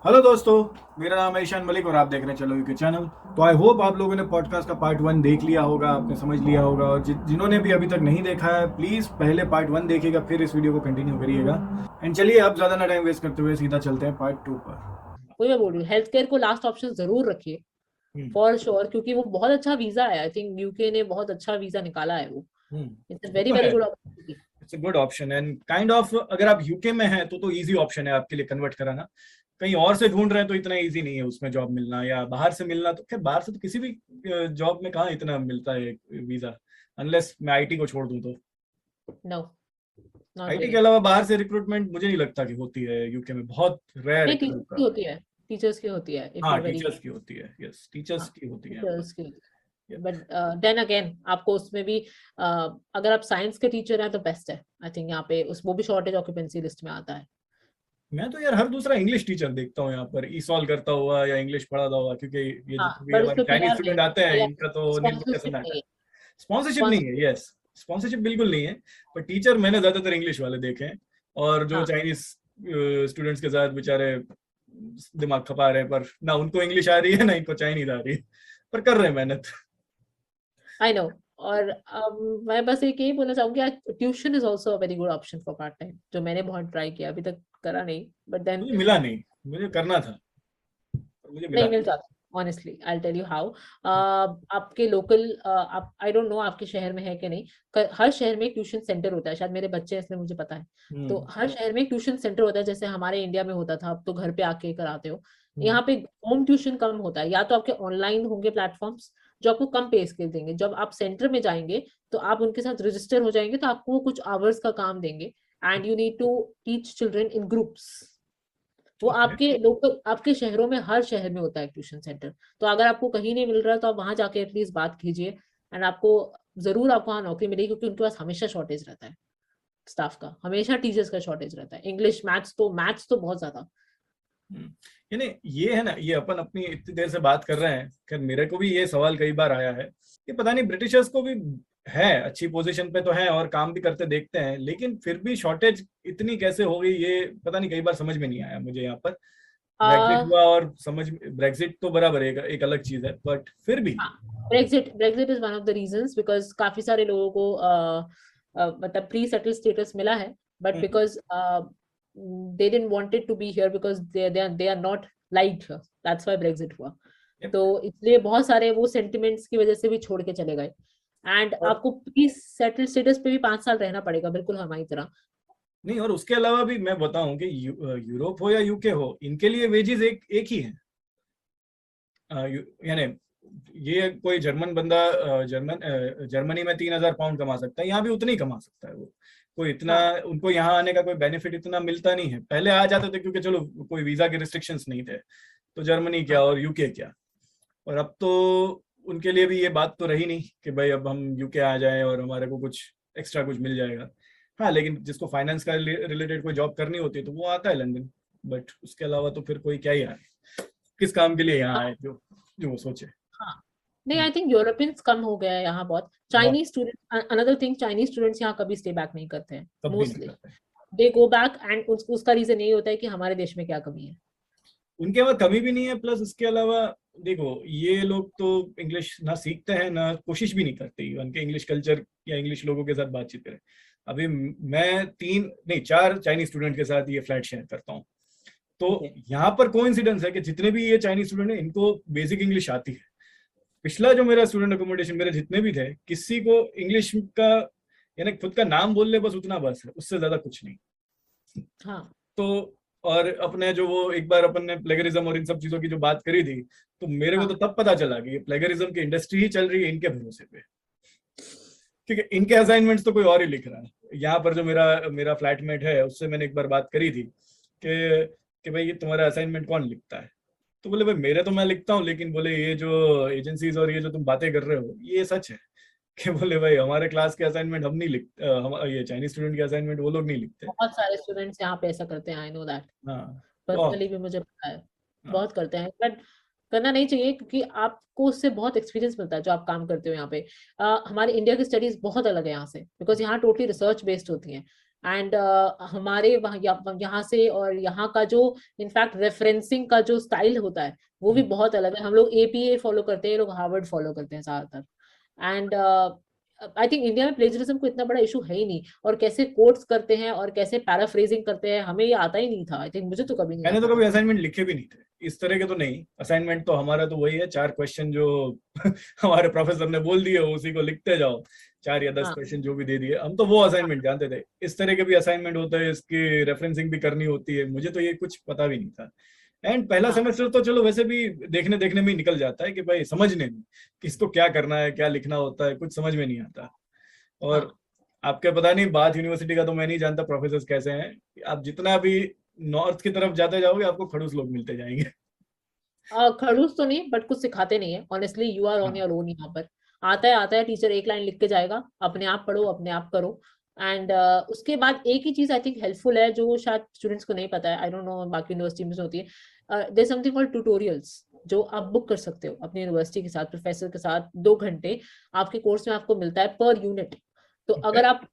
Hello दोस्तों, मेरा नाम है ईशान मलिक और आप देख रहे हैं चलो यूके चैनल। तो आई होप आप लोगों ने पॉडकास्ट का पार्ट 1 देख लिया होगा, आपने समझ लिया होगा। और जिन्होंने भी अभी तक नहीं देखा है, प्लीज़ पहले पार्ट 1 देखिएगा, फिर इस वीडियो को कंटिन्यू करिएगा। एंड चलिए, अब ज़्यादा ना टाइम वेस्ट करते हुए सीधा चलते हैं पार्ट 2 पर। वही मैं बोल रही हूँ, हेल्थ केयर को लास्ट ऑप्शन जरूर रखिए हम्म। फॉर श्योर, क्योंकि वो बहुत अच्छा वीजा है। आई थिंक यूके ने बहुत अच्छा वीजा निकाला है वो। इट्स अ वो वेरी तो वेरी है। Good opportunity. It's a good option and kind of, अगर आप यूके में हैं तो इजी ऑप्शन है आपके लिए कन्वर्ट कराना। कहीं और से ढूंढ रहे हैं तो इतना इजी नहीं है उसमें जॉब मिलना, या बाहर से मिलना। तो खैर, बाहर से तो किसी भी जॉब में कहाँ इतना मिलता है वीजा, अनलेस मैं आईटी को छोड़ दूं तो। नो, नॉट आईटी के रियली। अलावा बाहर से रिक्रूटमेंट मुझे नहीं लगता कि होती है यूके में, बहुत रेयर है नहीं, कहीं टीचर्स की का। होती है। टीचर्स की होती है इफ हाँ, यू वेरी। टीचर्स की होती है, यस, टीचर्स हाँ, की होती है यहाँ पर। टीचर्स की। Yeah. बट देन अगेन आपको उसमें भी अगर आप साइंस के टीचर हैं तो बेस्ट है। आई थिंक यहाँ पे उस वो भी शॉर्टेज ऑक्यूपेंसी लिस्ट में आता है। मैं तो यार हर दूसरा इंग्लिश टीचर देखता हूँ यहाँ पर, ई सॉल्व करता हुआ या इंग्लिश पढ़ाता हुआ, क्योंकि ये हाँ, जितने भी बट हमारे उसमें चाइनीज पीआर नहीं स्टूडेंट आते हैं है, इनका तो निर्भर स्पॉन्सरशिप सन्नाटा नहीं है। है। स्पॉन्सरशिप नहीं है, स्पॉन्सरशिप। यस। स्पॉन्सरशिप बिल्कुल नहीं है। पर टीचर मैंने ज्यादातर इंग्लिश वाले देखे हैं। और जो हाँ, चाइनीज स्टूडेंट्स के साथ बेचारे दिमाग खपा रहे हैं, पर ना उनको इंग्लिश आ रही है ना इनको चाइनीज आ रही है, पर कर रहे हैं मेहनत। I know. और मैं बस एक यही बोलना चाहूंगी, tuition is also a very good option for part time, जो मैंने बहुत ट्राई किया, अभी तक करा नहीं, बट देन मुझे मिला नहीं, मुझे करना था पर मुझे मिला नहीं मिल जाता। Honestly I tell you how. आपके लोकल, आप आई डोंट नो आपके शहर में है कि नहीं। हर शहर में एक ट्यूशन सेंटर होता है, शायद मेरे बच्चे हैं इसलिए मुझे पता है। तो नहीं। हर शहर में एक ट्यूशन सेंटर होता है, जैसे हमारे इंडिया में होता था, अब तो घर पे आके कराते हो। हम्म। यहाँ पे होम ट्यूशन कम होता है, या तो आपके ऑनलाइन होंगे प्लेटफॉर्म्स जो आपको कम पे स्केल देंगे। जब आप सेंटर में जाएंगे तो आप उनके साथ रजिस्टर हो जाएंगे, तो आपको वो कुछ आवर्स का काम देंगे। And you need to teach children in groups. वो ओके। आपके लोकल, आपके शहरों में हर शहर में होता है ट्यूशन सेंटर। तो अगर आपको कहीं नहीं मिल रहा है तो आप वहां जाके एटलीस्ट बात कीजिए। एंड आपको जरूर आपको वहाँ नौकरी मिलेगी, क्योंकि उनके पास हमेशा शॉर्टेज रहता है स्टाफ का, हमेशा टीचर्स का शॉर्टेज रहता है। इंग्लिश, मैथ्स तो बहुत ज्यादा। यानी ये है ना, ये अपन अपनी इतनी देर से बात कर रहे हैं, खैर मेरे को भी ये सवाल कई बार आया है कि पता नहीं ब्रिटिशर्स को भी है, अच्छी पोजीशन पे तो है और काम भी करते देखते हैं, लेकिन फिर भी शॉर्टेज इतनी कैसे हो गई, ये पता नहीं, कई बार समझ में नहीं आया मुझे यहाँ पर। ब्रेग्जिट आ, हुआ और समझ, ब्रेग्जिट तो बराबर एक अलग चीज है, बट फिर भी। हाँ, Brexit Brexit is one of the reasons, because काफी सारे लोगों को मतलब प्री सेटल स्टेटस मिला है, but hmm. Because they didn't wanted to be here, because they are not liked here, that's why Brexit हुआ। Yep. तो इसलिए बहुत सारे वो सेंटिमेंट्स की वजह से भी छोड़ के चले गए। एंड और आपको प्री सेटल स्टेटस पे भी 5 साल रहना पड़ेगा, बिल्कुल हमारी तरह। नहीं, और उसके अलावा भी मैं बताऊं कि यूरोप हो या यूके हो, इनके लिए वेजेस एक एक ही है। यानी ये कोई जर्मन बंदा जर्मनी में 3,000 पाउंड कमा सकता है, यहाँ भी उतनी ही कमा सकता है वो। कोई इतना, हाँ, उनको यहाँ आने का कोई बेनिफिट इतना मिलता नहीं है। पहले आ जाते थे क्योंकि चलो कोई वीजा के रिस्ट्रिक्शंस नहीं थे, तो जर्मनी क्या हाँ, और यूके क्या। और अब तो उनके लिए भी ये बात तो रही नहीं कि भाई अब हम यूके आ जाएं और हमारे को कुछ एक्स्ट्रा कुछ मिल जाएगा। हाँ, लेकिन जिसको फाइनेंस का रिलेटेड कोई जॉब करनी होती है तो वो आता है लंदन। बट उसके अलावा तो फिर कोई क्या ही आए, किस काम के लिए यहाँ हाँ, आए जो जो वो सोचे। हाँ। नहीं, आई थिंक यूरोपियंस कम हो गया है यहाँ बहुत। बहुत। Chinese student, another thing, Chinese students यहाँ कभी स्टे बैक नहीं करते हैं तब भी नहीं मोस्टली। करते। दे गो बैक, एंड उसका रीजन यही होता है कि हमारे देश में क्या कमी है। उनके पास कमी भी नहीं है, प्लस इसके अलावा देखो, ये लोग तो इंग्लिश ना सीखते हैं ना कोशिश भी नहीं करते उनके इंग्लिश कल्चर या इंग्लिश लोगों के साथ बातचीत करें। अभी मैं 3 नहीं 4 चाइनीज स्टूडेंट के साथ ये फ्लैट शेयर करता हूँ। तो ओके। यहाँ पर कोइंसिडेंस है कि जितने भी ये चाइनीज स्टूडेंट हैं इनको बेसिक इंग्लिश आती है। पिछला जो मेरा स्टूडेंट अकोमोडेशन, मेरे जितने भी थे, किसी को इंग्लिश का, यानी खुद का नाम बोल ले बस उतना, बस है, उससे ज्यादा कुछ नहीं। हाँ, तो और अपने जो वो एक बार अपन ने प्लेगरिज्म और इन सब चीजों की जो बात करी थी, तो मेरे को तो हाँ, तब पता चला कि ये प्लेगरिज्म की इंडस्ट्री ही चल रही है इनके भरोसे पे। क्योंकि इनके असाइनमेंट्स तो कोई और ही लिख रहा है। यहाँ पर जो मेरा मेरा फ्लैटमेट है उससे मैंने एक बार बात करी थी कि भाई ये तुम्हारा असाइनमेंट कौन लिखता है। तो बोले भाई मेरे तो मैं लिखता हूँ, लेकिन बोले ये जो एजेंसीज और ये जो तुम बातें कर रहे हो ये सच है। कि बोले भाई हमारे क्लास के असाइनमेंट हम नहीं लिखते, हम ये चाइनीज स्टूडेंट के असाइनमेंट वो लोग नहीं लिखते। बहुत सारे स्टूडेंट्स यहाँ पे ऐसा करते हैं, आई नो दैट। हाँ। बहुत। पर्सनली भी मुझे पता है। हाँ। बहुत करते हैं, बट करना नहीं चाहिए, क्योंकि आपको उससे बहुत एक्सपीरियंस मिलता है जो आप काम करते हो यहाँ पे। हमारे इंडिया की स्टडीज बहुत अलग है यहाँ से, बिकॉज यहाँ टोटली रिसर्च बेस्ड होती हैं। एंड हमारे यहाँ से और यहाँ का जो इनफैक्ट रेफरेंसिंग का जो स्टाइल होता है वो भी बहुत अलग है। हम लोग एपीए फॉलो करते हैं, लोग हार्वर्ड फॉलो करते हैं ज्यादातर। एंड आई थिंक इंडिया में प्लेजरिज्म को इतना बड़ा इशू है ही नहीं, और कैसे कोट्स करते हैं और कैसे पैराफ्रेजिंग करते हैं हमें ये आता ही नहीं था। आई थिंक मुझे तो कभी नहीं मैंने तो आता कभी था। असाइनमेंट लिखे भी नहीं थे इस तरह के, तो नहीं। असाइनमेंट तो हमारा तो वही है, 4 क्वेश्चन जो हमारे प्रोफेसर ने बोल दिए उसी को लिखते जाओ, 4 या 10 हाँ क्वेश्चन जो भी दे दिए, हम तो वो असाइनमेंट जानते थे। इस तरह के भी असाइनमेंट होता है, इसकी रेफरेंसिंग भी करनी होती है, मुझे तो ये कुछ पता भी नहीं था। एंड पहला हाँ सेमेस्टर तो चलो वैसे भी देखने देखने में ही निकल जाता है कि भाई समझने में किसको क्या करना है, क्या लिखना होता है, कुछ समझ में नहीं आता। और हाँ आपके पता नहीं, बात यूनिवर्सिटी का तो मैं नहीं जानता प्रोफेसर कैसे हैं। आप जितना भी नॉर्थ की तरफ जाते जाओगे आपको खड़ूस लोग मिलते जाएंगे। खड़ूस तो नहीं, बट कुछ सिखाते नहीं है ऑनेस्टली। यू आर ऑन हाँ। योर ओन यहाँ पर। आता है टीचर एक लाइन लिख के जाएगा, अपने आप पढ़ो अपने आप करो। एंड उसके बाद एक ही चीज आई थिंक हेल्पफुल है जो शायद स्टूडेंट्स को नहीं पता है, आई डोंट नो बाकी यूनिवर्सिटी में होती है, देयर समथिंग कॉल्ड ट्यूटोरियल्स, जो आप बुक कर सकते हो अपनी यूनिवर्सिटी के साथ, प्रोफेसर के साथ। 2 घंटे आपके कोर्स में आपको मिलता है पर यूनिट। तो ओके। अगर आप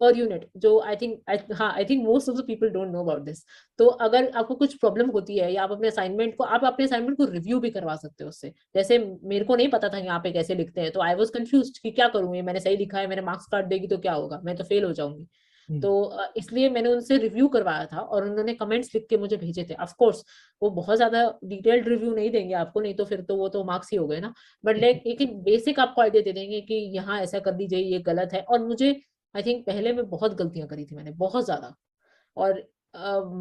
पर यूनिट, जो I think most of the people don't know about this. तो अगर आपको कुछ प्रॉब्लम होती है या आप अपने असाइनमेंट को रिव्यू भी करवा सकते हो उससे। जैसे मेरे को नहीं पता था यहाँ पे कैसे लिखते हैं, तो आई वाज कंफ्यूज्ड कि क्या करूँ, ये मैंने सही लिखा है, मेरे मार्क्स काट देगी तो क्या होगा, मैं तो फेल हो जाऊंगी। तो इसलिए मैंने उनसे रिव्यू करवाया था और उन्होंने कमेंट्स लिख के मुझे भेजे थे। ऑफ कोर्स वो बहुत ज्यादा डिटेल्ड रिव्यू नहीं देंगे आपको, नहीं तो फिर तो वो तो मार्क्स ही हो गए ना। बट लाइक एक बेसिक आपको आइडिया दे देंगे कि यहाँ ऐसा कर दीजिए, ये गलत है। और मुझे आई थिंक पहले में बहुत गलतियां करी थी मैंने, बहुत ज्यादा। और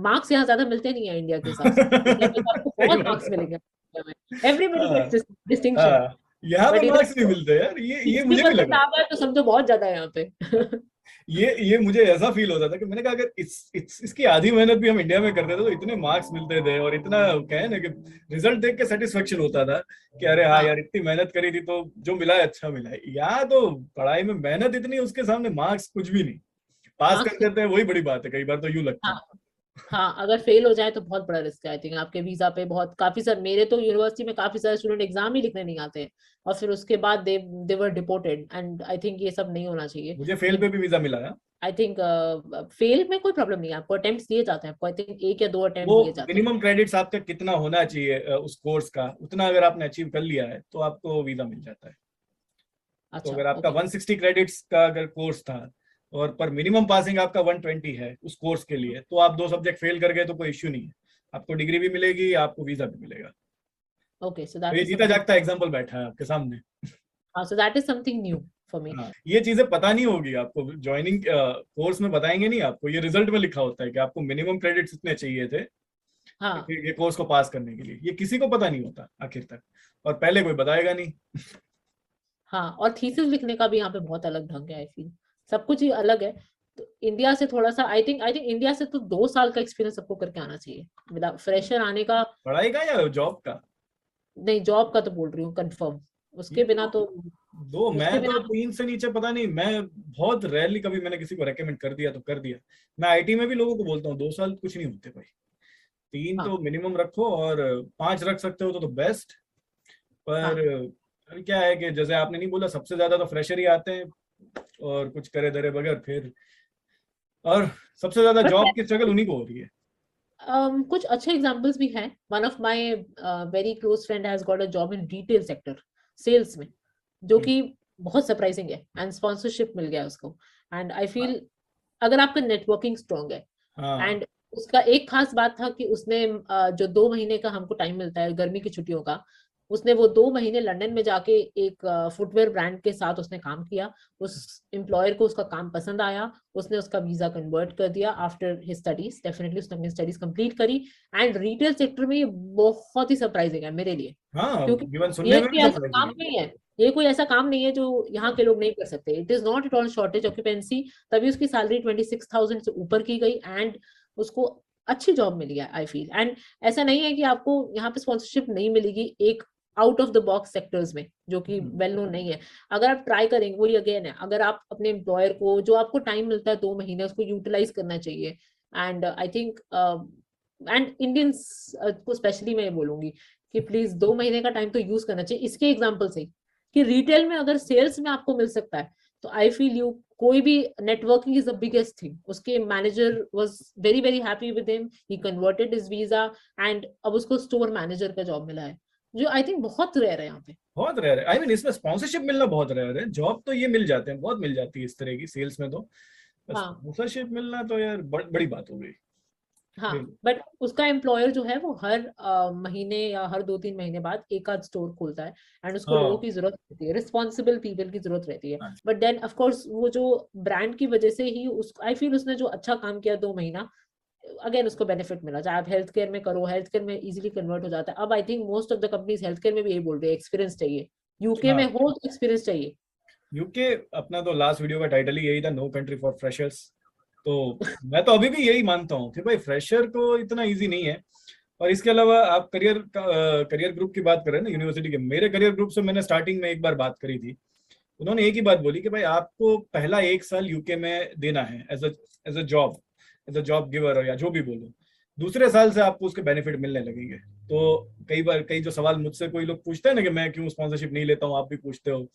मार्क्स यहाँ ज्यादा मिलते नहीं है इंडिया के हिसाब से। इंडिया में तो आपको सही बहुत बात मार्क्स है। मिलेंगे, एवरीबडी हाँ। Gets distinction. हाँ, यहाँ तो बट इधर मार्क्स नहीं मिलते यार, ये सिक्सटी मुझे भी परसेंट लगा। आ गया तो समझो बहुत ज्यादा है यहाँ पे। ये मुझे ऐसा फील होता था कि मैंने कहा अगर इसकी आधी मेहनत भी हम इंडिया में करते थे तो इतने मार्क्स मिलते थे, और इतना कहे ना कि रिजल्ट देख के सेटिस्फेक्शन होता था कि अरे हाँ हाँ यार इतनी मेहनत करी थी तो जो मिला है अच्छा मिला है। यहाँ तो पढ़ाई में मेहनत इतनी, उसके सामने मार्क्स कुछ भी नहीं। पास कर मार्क्स। देते हैं वही बड़ी बात है, कई बार तो यूं लगता है। हाँ हाँ, अगर फेल हो जाए तो बहुत बड़ा रिस्क है आई थिंक आपके वीजा पे। बहुत काफी सारे, मेरे तो यूनिवर्सिटी में काफी सारे स्टूडेंट एग्जाम ही लिखने नहीं आते हैं, और फिर उसके बाद दे वर डिपोर्टेड। एंड आई थिंक ये सब नहीं होना चाहिए। मुझे फेल पे भी वीजा मिला है। आई थिंक फेल में कोई प्रॉब्लम नहीं है, आपको अटेम्प्ट दिए जाते हैं, आपको आई थिंक 1 या 2 वो अटेम्प्ट दिए जाते हैं। मिनिमम क्रेडिट्स आपका कितना होना चाहिए उस कोर्स का, उतना अगर आपने अचीव कर लिया है तो आपको वीजा मिल जाता है। तो अच्छा अगर आपका ओके। 160 क्रेडिट्स का अगर कोर्स था और पर मिनिमम पासिंग आपका 120 है उस कोर्स के लिए, तो आप 2 सब्जेक्ट फेल कर गए तो कोई इश्यू नहीं है, आपको डिग्री भी मिलेगी, आपको वीजा भी मिलेगा। ओके सो तो दैट ये इज जीता समथिंग। जागता एग्जाम्पल बैठा है आपके सामने। हाँ सो that is something new for me. हाँ, ये चीजें पता नहीं होगी आपको, ज्वाइनिंग कोर्स में बताएंगे नहीं आपको, ये रिजल्ट में लिखा होता है कि आपको मिनिमम क्रेडिट्स इतने चाहिए थे हाँ ये कोर्स को पास करने के लिए। ये किसी को पता नहीं होता आखिर तक, और पहले कोई बताएगा नहीं। हाँ, और थीसिस लिखने का भी यहाँ पे बहुत अलग ढंग है। आई फील सब कुछ ही अलग है। तो इंडिया से थोड़ा सा आई थिंक इंडिया से तो 2 साल का एक्सपीरियंस सबको करके आना चाहिए, विदाउट फ्रेशर आने का। पढ़ाई का या जॉब का? नहीं, जॉब का तो बोल रही हूँ कंफर्म। ये उसके बिना तो मैं उसके तो बिना 3 से नीचे पता नहीं, मैं बहुत रेयरली कभी मैंने किसी को रेकमेंड कर दिया तो कर दिया। मैं आईटी में भी लोगों को बोलता हूँ 2 साल कुछ नहीं होते भाई, 3 हाँ तो मिनिमम रखो, और 5 रख सकते हो तो बेस्ट। पर हाँ अभी क्या है कि जैसे आपने नहीं बोला, सबसे ज्यादा तो फ्रेशर ही आते हैं और कुछ करे धरे बगैर फिर, और सबसे ज्यादा बट जॉब की स्ट्रगल उन्हीं को हो रही है। कुछ अच्छे एग्जांपल्स भी हैं। One of my very close friend has got a job in retail sector, sales में, जो कि बहुत सरप्राइजिंग है। एंड स्पॉन्सरशिप मिल गया उसको। एंड आई फील अगर आपका नेटवर्किंग स्ट्रांग है। हाँ। एंड उसका एक खास बात था कि उसने जो 2 महीने का हमको टाइम मिलता है गर्मी की छुट्टियों का, उसने वो 2 महीने लंदन में जाके एक फुटवेयर ब्रांड के साथ उसने काम किया। उस एम्प्लॉयर को उसका काम पसंद आया, उसने उसका वीजा कन्वर्ट कर दिया आफ्टर हिज स्टडीज। डेफिनेटली उसने अपनी स्टडीज कंप्लीट करी। एंड रिटेल सेक्टर में ये बहुत ही सरप्राइजिंग है मेरे लिए, हाँ, क्योंकि इवन सुनने ये में भी कोई ऐसा सरप्राइजिंग काम है। नहीं है, ये कोई ऐसा काम नहीं है जो यहाँ के लोग नहीं कर सकते। It is not at all shortage occupancy. तभी उसकी सैलरी 26,000 से ऊपर की गई। एंड उसको अच्छी जॉब मिली है आई फील। एंड ऐसा नहीं है कि आपको यहाँ पे स्पॉन्सरशिप नहीं मिलेगी एक out of the box sectors में, जो कि वेल नोन नहीं है। अगर आप ट्राई करेंगे, वही अगेन है, अगर आप अपने एम्प्लॉयर को जो आपको टाइम मिलता है 2 महीने, उसको यूटिलाइज करना चाहिए। And I think and Indians को स्पेशली मैं ये बोलूंगी कि प्लीज 2 महीने का टाइम तो यूज करना चाहिए। इसके एग्जाम्पल से कि रिटेल में अगर सेल्स में आपको मिल सकता है तो आई फील यू कोई भी networking is the biggest thing. उसके manager was very very happy with him, he converted his visa and अब उसको स्टोर मैनेजर का जॉब मिला है, जो आई थिंक बहुत रेयर है यहाँ पे. बहुत रेयर है. आई मीन इसमें स्पॉन्सरशिप मिलना बहुत रेयर है. जॉब तो ये मिल जाते हैं, बहुत मिल जाती है इस तरह की सेल्स में. तो हाँ स्पॉन्सरशिप मिलना तो यार बड़ी बात हो गई. हाँ, बट उसका एम्प्लॉयर जो है वो हर महीने या हर 2-3 महीने बाद एक आध स्टोर खोलता है एंड उसको लोगों की जरूरत रहती है, रिस्पॉन्सिबल पीपल की जरूरत रहती है. बट देन ऑफ कोर्स वो जो ब्रांड की वजह से ही उस आई फील उसने जो अच्छा काम किया 2 महीना, अगेन उसको बेनिफिट मिला. चाहे आप हेल्थ केयर में करो, हेल्थ केयर में इजीली कन्वर्ट हो जाता है. अब I think most of the companies health care में भी यही बोल रहे हैं एक्सपीरियंस चाहिए. यूके में हो तो एक्सपीरियंस चाहिए. यूके अपना तो लास्ट वीडियो का टाइटल ही यही था, नो कंट्री फॉर फ्रेशर्स. तो मैं तो अभी भी यही मानता हूँ कि भाई फ्रेशर को इतना इजी नहीं है. और इसके अलावा आप करियर ग्रुप की बात करें ना यूनिवर्सिटी के, मेरे करियर ग्रुप से मैंने स्टार्टिंग में एक बार बात करी थी. उन्होंने एक ही बात बोली कि भाई आपको पहला 1 साल यूके में देना है एज अ जॉब गिवर या जो भी बोलो. दूसरे साल से आपको उसके बेनिफिट मिलने लगेंगे. तो कई जो सवाल मुझसे कोई लोग पूछते हैं ना कि मैं क्यों स्पॉन्सरशिप नहीं लेता हूँ, आप भी पूछते हो.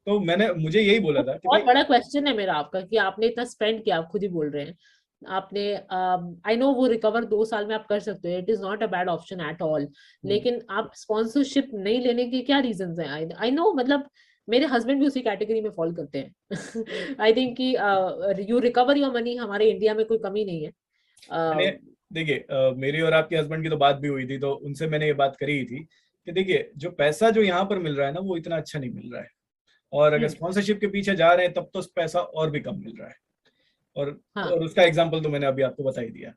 तो मुझे यही बोला था कि बहुत भाई बड़ा क्वेश्चन है मेरा आपका कि आपने इतना स्पेंड किया, आप खुद ही बोल रहे हैं आपने. आई नो वो रिकवर 2 साल में आप कर सकते हो, it is not a bad option at all. लेकिन आप स्पॉन्सरशिप नहीं लेने के क्या रीजंस हैं? आई नो, मतलब मेरे हस्बैंड भी उसी कैटेगरी में फॉल करते हैं. आई थिंक कि यू रिकवर योर मनी, हमारे इंडिया में कोई कमी नहीं है. देखिए मेरी और आपके हस्बैंड की तो बात भी हुई थी, तो उनसे मैंने ये बात करी थी कि देखिए जो पैसा जो यहाँ पर मिल रहा है ना वो इतना अच्छा नहीं मिल रहा है. और अगर स्पॉन्सरशिप के पीछे जा रहे हैं तब तो पैसा और भी कम मिल रहा है. और उसका एग्जांपल तो मैंने अभी आपको बता ही दिया.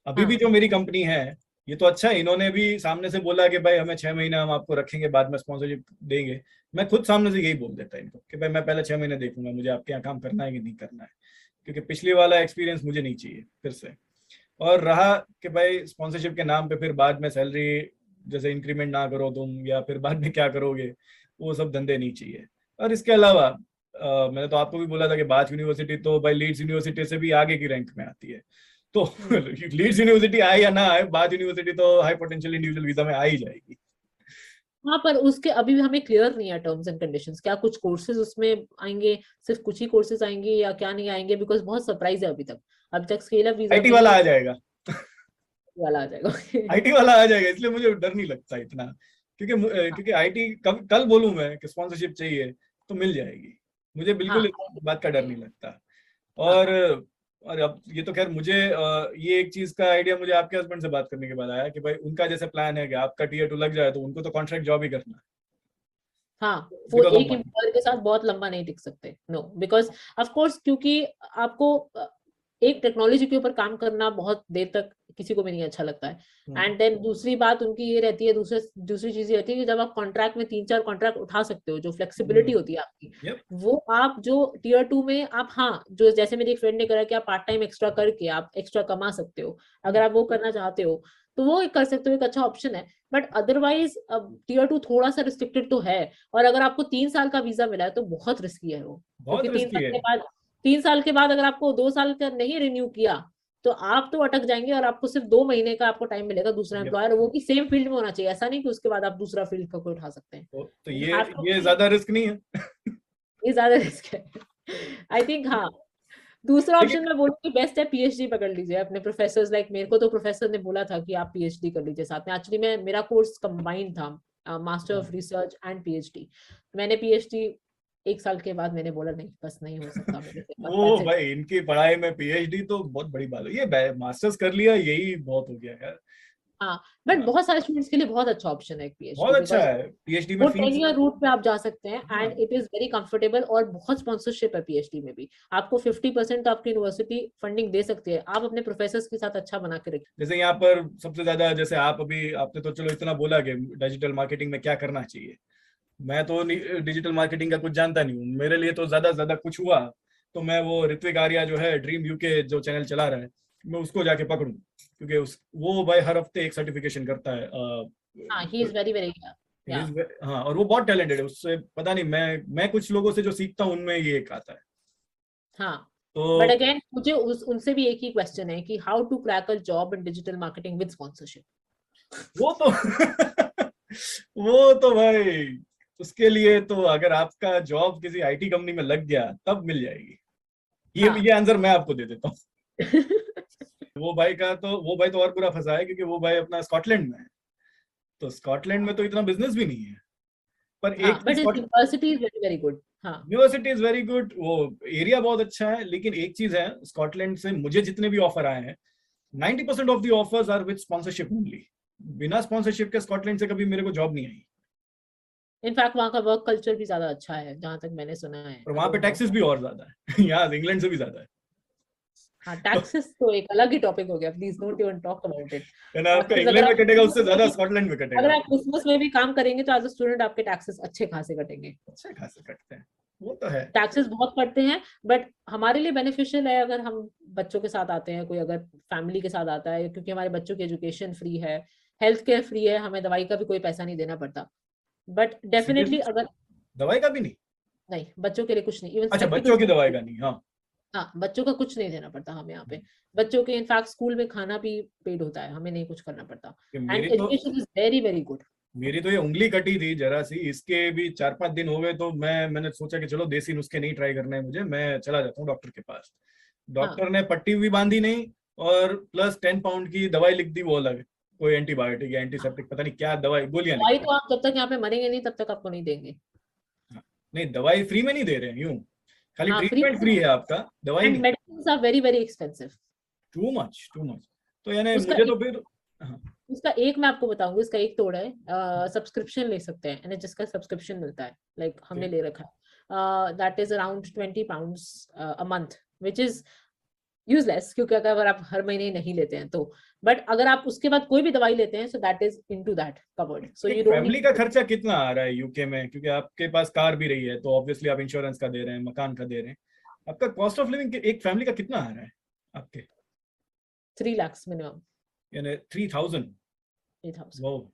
अभी भी जो मेरी कंपनी है ये तो अच्छा है, इन्होंने भी सामने से बोला कि भाई हमें 6 महीने हम आपको रखेंगे, बाद में स्पॉन्सरशिप देंगे. मैं खुद सामने से यही बोल देता है इनको कि भाई मैं पहले 6 महीने देखूंगा मुझे आपके यहाँ काम करना है कि नहीं करना है, क्योंकि पिछली वाला एक्सपीरियंस मुझे नहीं चाहिए फिर से. और रहा कि भाई स्पॉन्सरशिप के नाम पे फिर बाद में सैलरी जैसे इंक्रीमेंट ना करो तुम, या फिर बाद में क्या करोगे, वो सब धंधे नहीं चाहिए. और इसके अलावा मैंने तो आपको भी बोला था कि बाथ यूनिवर्सिटी तो भाई लीड्स यूनिवर्सिटी से भी आगे की रैंक में आती है. तो लीड्स यूनिवर्सिटी आए या ना आए, बाथ यूनिवर्सिटी तो हाई पोटेंशियल इंडिविजुअल वीजा में आ ही जाएगी. हाँ, पर उसके अभी भी हमें क्लियर नहीं है टर्म्स एंड कंडीशंस. क्या कुछ कोर्सेज उसमें आएंगे, सिर्फ कुछ ही कोर्सेज आएंगे या क्या नहीं आएंगे? बिकॉज बहुत सरप्राइज है अभी तक स्केल अप वीजा आईटी वाला आ जाएगा. वाला आ जाएगा. आईटी वाला आ जाएगा, इसलिए मुझे डर नहीं लगता इतना. क्योंकि आईटी कल बोलूं मैं कि स्पॉन्सरशिप चाहिए तो मिल जाएगी. मुझे बिल्कुल इस बात का डर नहीं लगता. और अब ये तो खैर मुझे ये एक चीज का आइडिया मुझे आपके हस्बैंड से बात करने के बाद आया कि भाई उनका जैसे प्लान है कि आपका टीयर 2 लग जाए तो उनको तो कॉन्ट्रैक्ट जॉब ही करना है. हाँ, वो एक एम्प्लॉयर के साथ बहुत लंबा नहीं टिक सकते. नो, बिकॉज ऑफ कोर्स क्योंकि आपको एक टेक्नोलॉजी के ऊपर काम करना बहुत देर तक किसी को भी नहीं अच्छा लगता है. एंड देन दूसरी बात उनकी ये रहती है, दूसरी चीज ये रहती है कि जब आप कॉन्ट्रैक्ट में 3-4 कॉन्ट्रैक्ट उठा सकते हो, जो फ्लेक्सिबिलिटी होती है आपकी, वो आप जो टियर 2 में आप, हाँ, जो जैसे मेरी एक फ्रेंड ने करा कि आप पार्ट टाइम एक्स्ट्रा करके आप एक्स्ट्रा कमा सकते हो, अगर आप वो करना चाहते हो तो वो कर सकते हो, एक अच्छा ऑप्शन है. बट अदरवाइज टियर 2 थोड़ा सा रिस्ट्रिक्टेड तो है. और अगर आपको 3 साल का वीजा मिला है तो बहुत रिस्की है वो, क्योंकि 3 साल के बाद अगर आपको 2 साल का नहीं रिन्यू किया तो आप तो अटक जाएंगे और आपको सिर्फ 2 महीने का आपको टाइम मिलेगा दूसरा एम्प्लॉयर, वो भी सेम फील्ड में होना चाहिए. ऐसा नहीं कि उसके बाद आप दूसरा फील्ड का कोई उठा सकते हैं. तो ये ज्यादा रिस्क नहीं है. ये ज्यादा रिस्क है आई थिंक. हाँ, दूसरा ऑप्शन मैं बोलूंगी बेस्ट है पीएचडी पकड़ लीजिए अपने प्रोफेसर. लाइक मेरे को तो प्रोफेसर ने बोला था कि आप पीएचडी कर लीजिए साथ में. एक्चुअली मेरा कोर्स कंबाइंड था, master of research and PhD. मैंने पीएचडी 1 साल के बाद मैंने बोला नहीं, बस नहीं हो सकता मेरे से. वो भाई इनकी पढ़ाई में पीएचडी तो बहुत बड़ी बात है. ये मास्टर्स कर लिया यही बहुत हो गया यार. हाँ, बट बहुत सारे स्टूडेंट्स के लिए बहुत अच्छा ऑप्शन है पीएचडी. बहुत अच्छा है पीएचडी में. वो 10 ईयर रूट पे आप जा सकते हैं and it is very comfortable. और बहुत स्पॉन्सरशिप है पीएचडी में भी. आपको 50% आपकी यूनिवर्सिटी फंडिंग दे सकती है. आप अपने प्रोफेसर्स के साथ अच्छा बना के रखिए. जैसे यहाँ पर सबसे ज्यादा, जैसे आपने तो चलो इतना बोला कि डिजिटल मार्केटिंग में क्या करना चाहिए. मैं तो डिजिटल मार्केटिंग का कुछ जानता नहीं हूँ. मेरे लिए तो ज्यादा कुछ हुआ तो मैं वो ऋत्विक आर्या जो है ड्रीम यूके जो चैनल चला रहा है, मैं उसको जाके पकड़ूं, क्योंकि वो भाई हर हफ्ते एक सर्टिफिकेशन करता है. हाँ, ही इज वेरी वेरी. हाँ, और वो बहुत टैलेंटेड है. उससे पता नहीं, मैं कुछ लोगों से जो सीखता हूँ उनमें ये एक आता है. हाँ, तो बट अगेन मुझे उनसे भी एक ही क्वेश्चन है कि how to crack a job in digital marketing with sponsorship. वो तो वो तो भाई उसके लिए तो अगर आपका जॉब किसी आईटी कंपनी में लग गया तब मिल जाएगी। हाँ। ये आंसर मैं आपको दे देता हूँ। वो भाई तो और बुरा फंसा है, क्योंकि वो भाई अपना स्कॉटलैंड में है, तो स्कॉटलैंड में तो इतना बिजनेस भी नहीं है। पर हाँ, एक बट चीज, university is very very good. हाँ। यूनिवर्सिटी इज वेरी गुड, वो एरिया बहुत अच्छा है, लेकिन एक चीज है, स्कॉटलैंड से मुझे जितने भी ऑफर आए हैं 90% of the offers are with sponsorship only. बिना स्पॉन्सरशिप के स्कॉटलैंड से कभी मेरे को जॉब नहीं आई। इनफैक्ट वहाँ का वर्क कल्चर भी ज्यादा अच्छा है जहां तक मैंने सुना है। और आई वहां पे डोंट नो। टैक्सेस भी और ज्यादा है। यहाँ इंग्लैंड से भी ज्यादा है। हाँ, तो टैक्सेस तो एक अलग ही टॉपिक हो गया, please don't even talk about it. है ना, आपका टैक्सेस इंग्लैंड अगर में आप कटेगा उससे ज्यादा स्कॉटलैंड में अगर कटेगा। आप क्रिसमस में भी काम करेंगे तो एज अ स्टूडेंट आपके टैक्सेस अच्छे खासे कटेंगे। अच्छे खासे कटते हैं, वो तो है। टैक्सेस बहुत कटते हैं, बट हमारे लिए बेनिफिशियल है अगर हम बच्चों के साथ आते हैं, कोई अगर फैमिली के साथ आता है, क्योंकि हमारे बच्चों की एजुकेशन फ्री है, हेल्थ केयर फ्री है, हमें दवाई का भी कोई पैसा नहीं देना पड़ता। बट डेफिनेटली सीरियसली, अगर दवाई का भी नहीं? नहीं, बच्चों के लिए कुछ नहीं, इवन अच्छा, बच्चों स्पेक्टिकल्स। की दवाई का नहीं, हाँ। हाँ, बच्चों का कुछ नहीं देना पड़ता हमें यहाँ पे। बच्चों के इनफैक्ट स्कूल में खाना भी पेड होता है, हमें नहीं कुछ करना पड़ता। कि and education is very very good. मेरी तो ये उंगली कटी थी जरा सी, इसके भी 4-5 दिन हो गए, तो मैंने सोचा कि चलो देसी नुस्खे नहीं ट्राई करने हैं मुझे, मैं चला जाता हूँ डॉक्टर के पास। हाँ, डॉक्टर ने पट्टी भी बांधी नहीं, और प्लस 10 पाउंड की दवाई लिख दी, वो अलग, कोई एंटीबायोटिक या एंटीसेप्टिक पता नहीं क्या दवाई, गोलियां लिख दवाई दी। तो आप जब तक यहाँ पे मरेंगे नहीं तब तक आपको नहीं देंगे। हाँ, नहीं दवाई फ्री में नहीं दे रहे हैं यूं, खाली हाँ, फ्री। ट्रीटमेंट फ्री है आपका, दवाई एंड नहीं। Medicine are very very expensive. Too much, too much. तो यानी उसका मुझे एक तो फिर, हाँ, उसका एक मैं आपको बताऊंगी, इसका एक तोड़ है। सब्सक्रिप्शन ले सकते हैं, एनएचएस का सब्सक्रिप्शन मिलता है, लाइक हमने ले रखा है। That is around 20 pounds a month, which is useless, क्योंकि अगर आप हर महीने नहीं लेते हैं तो। बट अगर आप उसके बाद कोई भी दवाई लेते हैं, so that is into that covered, so एक यू डोंट फैमिली का नीड। खर्चा कितना आ रहा है यूके में, क्योंकि आपके पास कार भी रही है, तो ऑब्वियसली आप इंश्योरेंस का दे रहे हैं, मकान का दे रहे हैं, आपका कॉस्ट ऑफ लिविंग एक फैमिली का कितना आ रहा है आपके? 3 lakhs मिनिमम। यानी 3000? 3,000। वो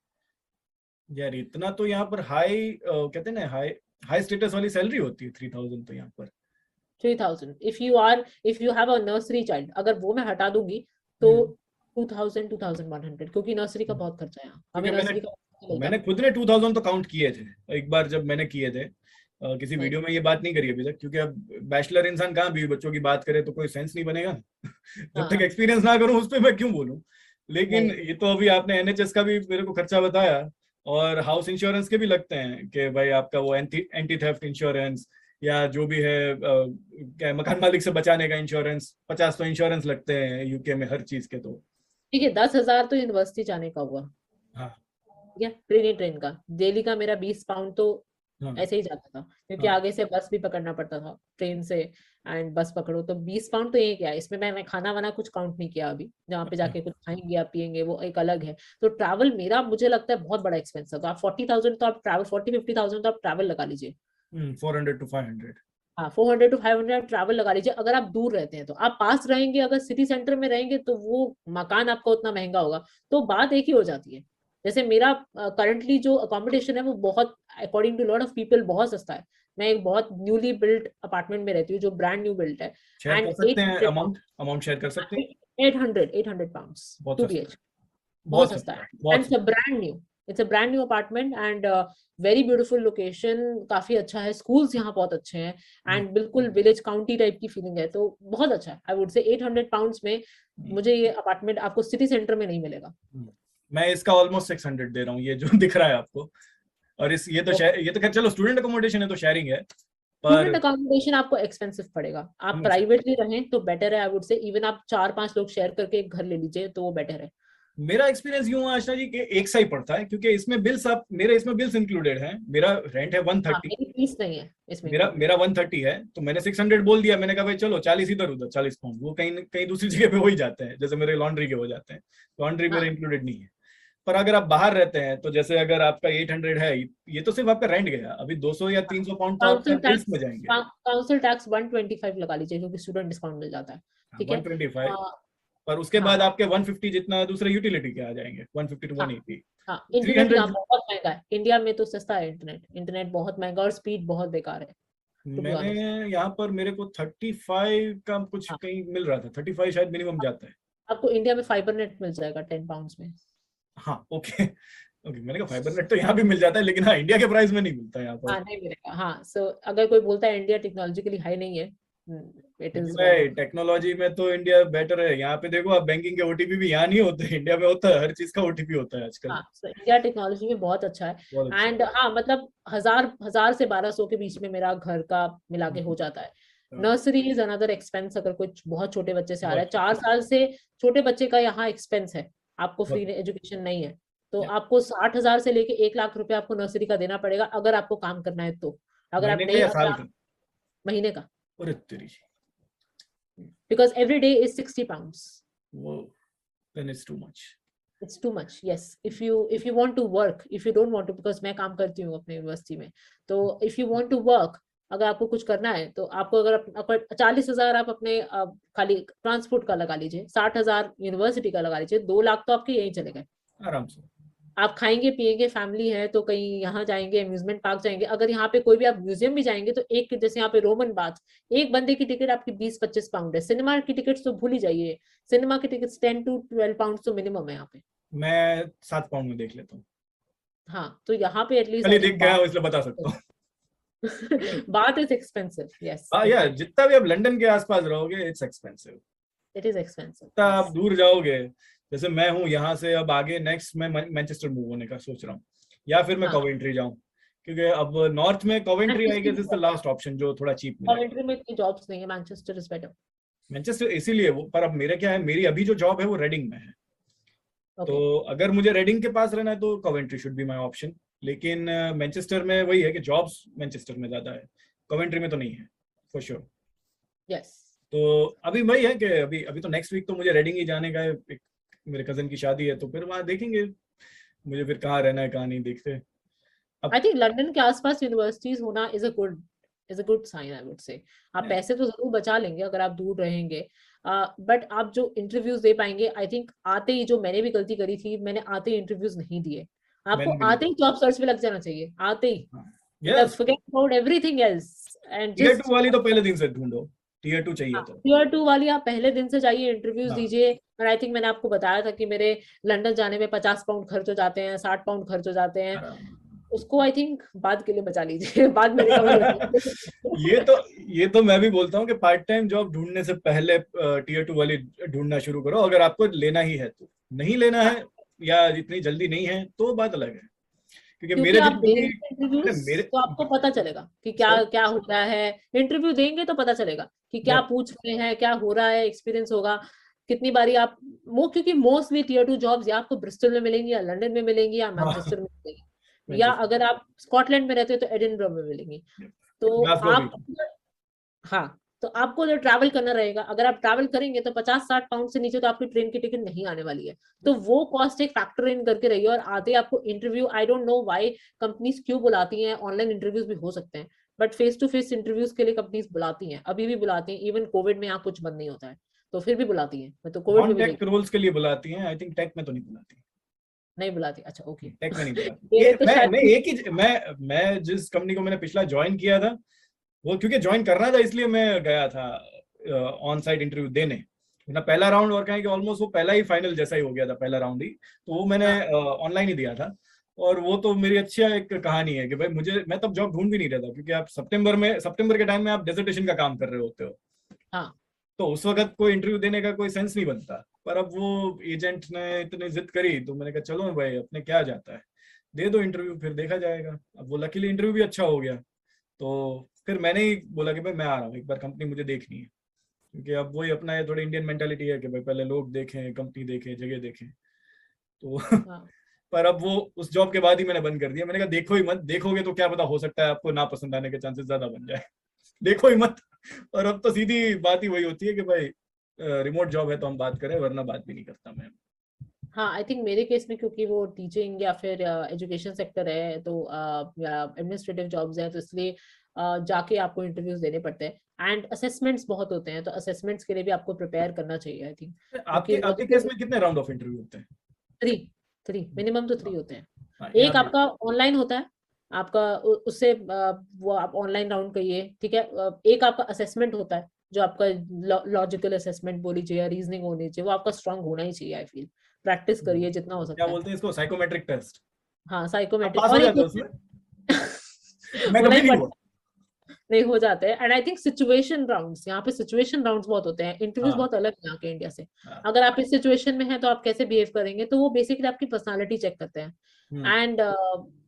यार इतना तो यहाँ पर हाई कहते हैं ना, हाई हाई स्टेटस वाली सैलरी होती है 3000 तो यहाँ पर। 3,000 if you have a nursery child, अगर वो मैं हटा दूंगी तो हम्म। 2,000 2100, क्योंकि नर्सरी का बहुत खर्चा है यहाँ, हमें क्योंकि नर्सरी का नहीं मैंने मिलता। खुद ने 2000 तो काउंट किए थे एक बार जब मैंने किए थे। किसी नहीं। वीडियो में ये बात नहीं करी अभी तक, क्योंकि अब बैचलर इंसान कहाँ बीवी बच्चों की बात करे, तो कोई सेंस नहीं बनेगा। जब तक हाँ। एक्सपीरियंस ना करूं उस पर मैं क्यों बोलूं। लेकिन नहीं। ये तो अभी आपने एनएचएस का भी मेरे को खर्चा बताया, और हाउस इंश्योरेंस के भी लगते हैं कि भाई आपका वो एंटी थेफ्ट इंश्योरेंस, या जो भी है क्या है, मकान मालिक से बचाने का इंश्योरेंस, 50 तो इंश्योरेंस लगते हैं यूके में हर चीज के, तो ठीक है, 10,000 तो यूनिवर्सिटी जाने का हुआ। हाँ। ठीक है, ट्रेन का डेली का मेरा 20 पाउंड तो हाँ। ऐसे ही जाता था, क्योंकि हाँ। आगे से बस भी पकड़ना पड़ता था ट्रेन से। एंड बस पकड़ो तो 20 पाउंड तो ये क्या है, इसमें मैंने खाना वाना कुछ काउंट नहीं किया अभी, जहाँ पे अच्छा। जाके कुछ खाएंगे या पियेंगे वो एक अलग है। तो ट्रैवल मेरा मुझे लगता है बहुत बड़ा एक्सपेंस है, तो आप 40,000 तो आप ट्रैवल 40-50,000 तो आप ट्रैवल लगा लीजिए। 400 to 500। हाँ, 400 to 500 ट्रैवल लगा लीजिए। अगर आप दूर रहते हैं तो आप पास रहेंगे, अगर सिटी सेंटर में रहेंगे तो वो मकान आपका उतना महंगा होगा, तो बात एक ही हो जाती है। जैसे मेरा करंटली जो अकोमोडेशन है वो बहुत, according to lot of people, बहुत सस्ता है। मैं एक बहुत न्यूली बिल्ट अपार्टमेंट में रहती हूँ जो ब्रांड न्यू बिल्ट है। शेयर एंड कर सकते हैं 800 अमाउंट, अमाउंट शेयर कर सकते हैं? 800 पाउंड्स बहुत 2 सस्ता है, BH। बहुत बहुत सस्ता सस्ता है। है, एंड बहुत इट्स अ सस्ता brand new, it's a brand new apartment and very beautiful location, काफी अच्छा है, स्कूल्स यहाँ बहुत अच्छे हैं। है। एंड बिल्कुल विलेज काउंटी टाइप की फीलिंग है, तो बहुत अच्छा है। आई वुड से 800 पाउंड्स में मुझे ये अपार्टमेंट आपको सिटी सेंटर में नहीं मिलेगा। मैं इसका ऑलमोस्ट 600 दे रहा हूँ, ये जो दिख रहा है आपको। और इस ये तो खैर चलो स्टूडेंट अकोमोडेशन है तो शेयरिंग है, स्टूडेंट पर अकोमोडेशन आपको एक्सपेंसिव पड़ेगा, आप हमें से प्राइवेटली रहें तो बेटर है। आई वुड से इवन आप 4-5 लोग शेयर करके एक घर ले लीजिए तो वो बेटर है। मेरा एक्सपीरियंस यूं है आशा जी कि एक सा ही पड़ता है, क्योंकि इसमें बिल्स, आप मेरे इसमें बिल्स इंक्लूडेड हैं। मेरा रेंट है हाँ, 130, मेरी फीस नहीं है इसमें मेरा इंक्लूडेड। मेरा 130 है, तो मैंने 600 बोल दिया। मैंने कहा भाई चलो 40 इधर उधर, 40 पाउंड वो कहीं कहीं दूसरी जगह पे हो ही जाते हैं, जैसे मेरे लॉन्ड्री के हो जाते हैं, लॉन्ड्री मेरे हाँ, इंक्लूडेड नहीं है। पर अगर आप बाहर रहते हैं, तो जैसे अगर आपका 800 है, ये तो सिर्फ आपका रेंट गया, अभी 200 या 300 पाउंड तो आपका काउंसिल बिल्स टैक्स में जाएंगे। काउंसिल टैक्स 125 लगा लीजिए, क्योंकि स्टूडेंट डिस्काउंट मिल जाता है। ठीक है। 125, हाँ। पर उसके हाँ। बाद आपके 150 जितना दूसरे यूटिलिटी के आ जाएंगे, 150 टू हाँ। 180। हाँ, इंटरनेट यहाँ 300 बहुत महंगा है, इंडिया में तो सस्ता है इंटरनेट, इंटरनेट बहुत महंगा और स्पीड बहुत बेकार है, टू बी मैंने ऑनेस्ट। यहाँ पर मेरे को 35 का कुछ हाँ, कहीं मिल रहा था, 35 शायद मिनिमम जाता है। आपको इंडिया में फाइबर नेट मिल जाएगा 10 पाउंड्स में। हाँ, ओके। ओके, मैंने कहा फाइबर नेट तो यहाँ भी मिल जाता है, लेकिन हाँ इंडिया के प्राइस में नहीं मिलता यहाँ पर। हाँ नहीं मिलेगा, हाँ। सो अगर कोई बोलता है इंडिया टेक्नोलॉजिकली हाई नहीं है, इट इज भाई टेक्नोलॉजी में तो इंडिया बेटर है। यहाँ पे देखो आप, बैंकिंग के ओटीपी भी यहाँ नहीं होते, इंडिया में होता है, हर चीज का ओटीपी होता है आजकल। हाँ। सो इंडिया टेक्नोलॉजी में बहुत अच्छा है। बहुत अच्छा। एंड हाँ मतलब 1000 से 1200 के बीच में मेरा घर का मिला के हो जाता है। हाँ, नर्सरी इज अनदर एक्सपेंस, अगर कोई बहुत छोटे बच्चे से आ रहा है, बहुत 4 साल से छोटे बच्चे का यहाँ एक्सपेंस है, आपको फ्री बहुत। एजुकेशन नहीं है। तो या, आपको 60,000 से लेके 1 लाख रुपए आपको नर्सरी का देना पड़ेगा, अगर आपको काम करना है तो। अगर आप महीने का नहीं, या अगर साल आप का? महीने का, अरे तेरी, because every day is 60 pounds. वो then it's too much. It's too much, yes. If you want to work, if you don't want to, because मैं काम करती हूँ अपने यूनिवर्सिटी में, तो if you want to work, अगर आपको कुछ करना है तो आपको अगर 40,000 आप अपने खाली ट्रांसपोर्ट का लगा लीजिए, 60,000 यूनिवर्सिटी का लगा लीजिए, 2 लाख तो आपके यहीं चले गए। आराम से। आप खाएंगे पिएंगे, फैमिली है तो कहीं यहाँ जाएंगे, अम्यूजमेंट पार्क जाएंगे, अगर यहाँ पे कोई भी आप म्यूजियम भी जाएंगे तो एक, जैसे यहाँ पे रोमन बाथ, एक बंदे की टिकट आपकी 20-25 पाउंड है। सिनेमा की टिकट तो भूल ही जाइए, सिनेमा की टिकट 10 to 12 पाउंड तो मिनिमम है यहाँ पे। मैं 7 पाउंड में देख लेता हूँ। हाँ, तो यहाँ पे एटलीस्ट कल ही आई देख थिंक गया हूँ, इसलिए बता सकता हूँ। बात इज एक्सपेंसिव, यस। हाँ यार, जितना भी आप लंदन के आसपास रहोगे, it's expensive. It is expensive. जितना आप दूर जाओगे, जैसे मैं हूँ यहाँ से, अब आगे नेक्स्ट मैं मैनचेस्टर मूव होने का सोच रहा हूँ, या फिर मैं हाँ, कॉवेंट्री जाऊँ, क्योंकि अब नॉर्थ में Coventry I guess is the last option जो थोड़ा चीप मिलेगा। कॉवेंट्री में इतनी जॉब्स नहीं है, मैनचेस्टर इज बेटर। मैनचेस्टर इसीलिए वो, पर अब मेरा क्या है, मेरी अभी जो जॉब है वो रेडिंग में है, ओके, तो अगर मुझे रेडिंग के पास रहना है तो Coventry should be my option. लेकिन मैनचेस्टर में वही है कि जॉब्स मैनचेस्टर में ज्यादा है, कॉवेंट्री में तो नहीं है फॉर श्योर। यस। तो अभी वही है कि अभी अभी तो नेक्स्ट वीक तो मुझे रेडिंग ही जाने का है, एक मेरे कजन की शादी है, तो फिर वहां देखेंगे मुझे फिर कहाँ रहना है कहाँ नहीं, देखते। अब आई थिंक लंदन के आसपास यूनिवर्सिटीज होना is a good sign, I would say. आप पैसे तो जरूर बचा लेंगे अगर आप दूर रहेंगे, बट आप जो इंटरव्यूज दे पाएंगे, आई थिंक आते ही, जो मैंने भी गलती करी थी, मैंने आते ही इंटरव्यूज नहीं दिए। आपको मैंने भी नहीं आते ही जॉब सर्च पे लग जाना चाहिए, आते ही, किया। मतलब yes, forget about everything else and tier just two वाली तो पहले दिन से ढूंढो, टीयर टू चाहिए तो। टीयर 2 वाली आप पहले दिन से जाइए, इंटरव्यूज हाँ, दीजिए। और आई थिंक मैंने आपको बताया था कि मेरे लंदन जाने में 50 पाउंड खर्च हो जाते हैं, 60 पाउंड खर्च हो जाते हैं, आराम। उसको आई थिंक बाद के लिए बचा लीजिए, बाद में रिकवर हो ये जाएगा। तो ये तो मैं भी बोलता हूँ कि पार्ट टाइम जॉब ढूंढने से पहले टीयर टू वाली ढूंढना शुरू करो, अगर आपको लेना ही है तो। नहीं लेना है या इतनी जल्दी नहीं है तो बात अलग है, क्योंकि क्योंकि मेरे आप जितने भी देंगे इंटरव्यूज मेरे तो आपको पता चलेगा कि क्या क्या हो रहा है। इंटरव्यू देंगे तो पता चलेगा कि क्या पूछ रहे हैं, क्या हो रहा है, एक्सपीरियंस होगा। कितनी बारी आप क्योंकि मोस्टली टीयर 2 जॉब्स या आपको ब्रिस्टल में मिलेंगी, या लंदन में मिलेंगी, या मैनचेस्टर में मिलेंगी, या अगर आप स्कॉटलैंड में रहते हो तो एडिनबर्ग में मिलेंगी। तो ग्लासगो भी। आप, हाँ, तो आपको जो ट्रैवल करना रहेगा, अगर आप ट्रैवल करेंगे तो 50-60 पाउंड से नीचे तो आपकी ट्रेन की टिकट नहीं आने वाली है। तो वो कॉस्ट एक फैक्टर इन करके रहिए। और आते आपको interview, I don't know why companies क्यों बुलाती हैं, ऑनलाइन इंटरव्यूज भी हो सकते हैं, but face to face interviews के लिए कंपनीज बुलाती हैं, अभी भी बुलाती हैं। इवन कोविड में यहाँ कुछ बंद नहीं होता है तो फिर भी बुलाती हैं। मैं तो कोविड नॉन में भी टेक रोल्स के लिए बुलाती हैं, आई थिंक टेक में तो नहीं बुलाती। नहीं बुलाती। अच्छा, ओके। टेक में नहीं बुलाती। मेरे ये तो मैं शायद मैं एक ही मैं जिस कंपनी को मैंने पिछला ज्वाइन किया था, वो क्योंकि ज्वाइन करना था इसलिए मैं गया था ऑन साइट इंटरव्यू देने। मेरा पहला राउंड और कहें कि ऑलमोस्ट वो पहला ही फाइनल जैसा ही हो गया था, पहला राउंड ही, तो वो मैंने ऑनलाइन ही दिया था। और वो तो मेरी अच्छी एक कहानी है कि भाई मैं तब जॉब ढूंढ भी नहीं रहा था, क्योंकि आप सितंबर के टाइम में आप डेजर्टेशन का काम कर रहे होते हो, हाँ, तो उस वक्त कोई इंटरव्यू देने का कोई सेंस नहीं बनता। पर अब वो एजेंट ने इतनी जिद करी तो मैंने कहा चलो भाई, अपने क्या जाता है, दे दो इंटरव्यू, फिर देखा जाएगा। अब वो लकीली इंटरव्यू भी अच्छा हो गया, तो फिर मैंने ही बोला कि भाई मैं आ रहा हूँ, एक बार कंपनी मुझे देखनी है, क्योंकि अब वही अपना है, थोड़ी इंडियन मेंटालिटी है कि भाई पहले लोग देखें, कंपनी देखें, जगह देखें, तो हाँ, पर अब वो उस जॉब के बाद ही मैंने बंद कर दिया। मैंने कहा देखो ही मत, देखोगे तो क्या पता, हो सकता है आपको ना पसंद आने के चांसेस ज्यादा बन जाए। देखो ही मत। और अब तो सीधी बात ही वही होती है कि भाई रिमोट जॉब है तो हम बात करें, वरना बात भी नहीं करता मैं। हाँ। आई थिंक मेरे केस में क्योंकि वो टीचिंग या फिर एजुकेशन सेक्टर है, तो या एडमिनिस्ट्रेटिव जॉब्स हैं, तो इसलिए जाके आपको इंटरव्यूज देने पड़ते हैं। एंड असेसमेंट्स बहुत होते हैं, तो असेसमेंट्स के लिए भी आपको प्रिपेयर करना चाहिए, आई थिंक, आपके क्योंकि आपके केस में कितने राउंड ऑफ इंटरव्यू होते हैं? 3 3 मिनिमम तो 3 होते हैं। हाँ, यहाँ एक भी। आपका ऑनलाइन होता है, आपका उससे वो आप ऑनलाइन राउंड कहिए, ठीक है। एक आपका असेसमेंट होता है, जो आपका लॉजिकल असेसमेंट बोल लीजिए या रीजनिंग होनी चाहिए, वो आपका स्ट्रांग होना ही चाहिए। आई फील प्रैक्टिस करिए जितना हो क्या सकता है। बोलते हैं इसको, साइकोमेट्रिक टेस्ट? हाँ आप साइकोमेट्रिक, पास हो और एक जाते हो उसमें? मैं होना कभी ही नहीं पड़ता हुआ। है, नहीं हो जाते हैं। And I think situation rounds, यहाँ पे सिचुएशन राउंड्स बहुत होते हैं, इंटरव्यूज हाँ बहुत अलग है यहाँ के इंडिया से। हाँ। अगर आप इस सिचुएशन में हैं तो आप कैसे बिहेव करेंगे, तो वो बेसिकली आपकी पर्सनालिटी चेक करते हैं। हम्म। एंड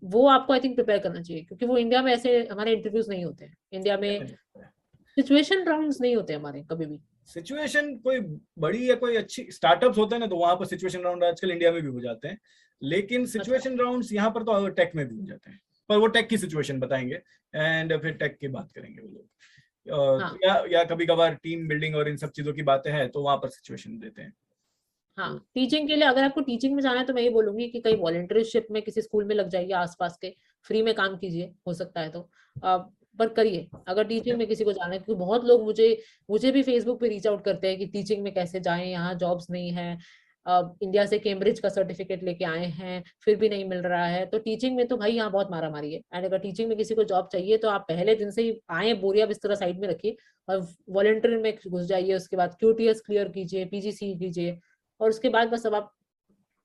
वो आपको आई थिंक प्रिपेयर करना चाहिए, क्योंकि वो इंडिया में ऐसे हमारे इंटरव्यूज नहीं होते हैं, इंडिया में सिचुएशन राउंड्स नहीं होते हमारे कभी भी। सिचुएशन कोई बड़ी या कोई अच्छी स्टार्टअप्स होते हैं ना, तो वहां पर सिचुएशन राउंड आजकल इंडिया में भी हो जाते हैं, लेकिन अच्छा सिचुएशन राउंड्स यहाँ पर तो टेक में भी हो जाते हैं, पर वो टेक की सिचुएशन बताएंगे एंड फिर टेक की बात करेंगे वो लोग। हाँ या कभी कभार टीम बिल्डिंग और इन सब चीजों की बातें हैं तो वहां पर सिचुएशन देते हैं। हाँ, तो टीचिंग के लिए अगर आपको टीचिंग में जाना है तो मैं ये बोलूंगी कि कहीं वॉलंटियरशिप में किसी स्कूल में लग जाइए आसपास के, फ्री में काम कीजिए, हो सकता है तो पर करिए अगर टीचिंग में किसी को जाना है, क्योंकि बहुत लोग मुझे भी फेसबुक पे रीच आउट करते हैं कि टीचिंग में कैसे जाएं, यहाँ जॉब्स नहीं है। इंडिया से कैम्ब्रिज का सर्टिफिकेट लेके आए हैं फिर भी नहीं मिल रहा है, तो टीचिंग में तो भाई यहाँ बहुत मारा मारी है। एंड अगर टीचिंग में किसी को जॉब चाहिए तो आप पहले दिन से ही आए, बोरिया बिस्तरा साइड में रखिए और वॉलंटियर में घुस जाइए, उसके बाद क्यूटीएस क्लियर कीजिए, पीजीसी कीजिए, और उसके बाद बस अब आप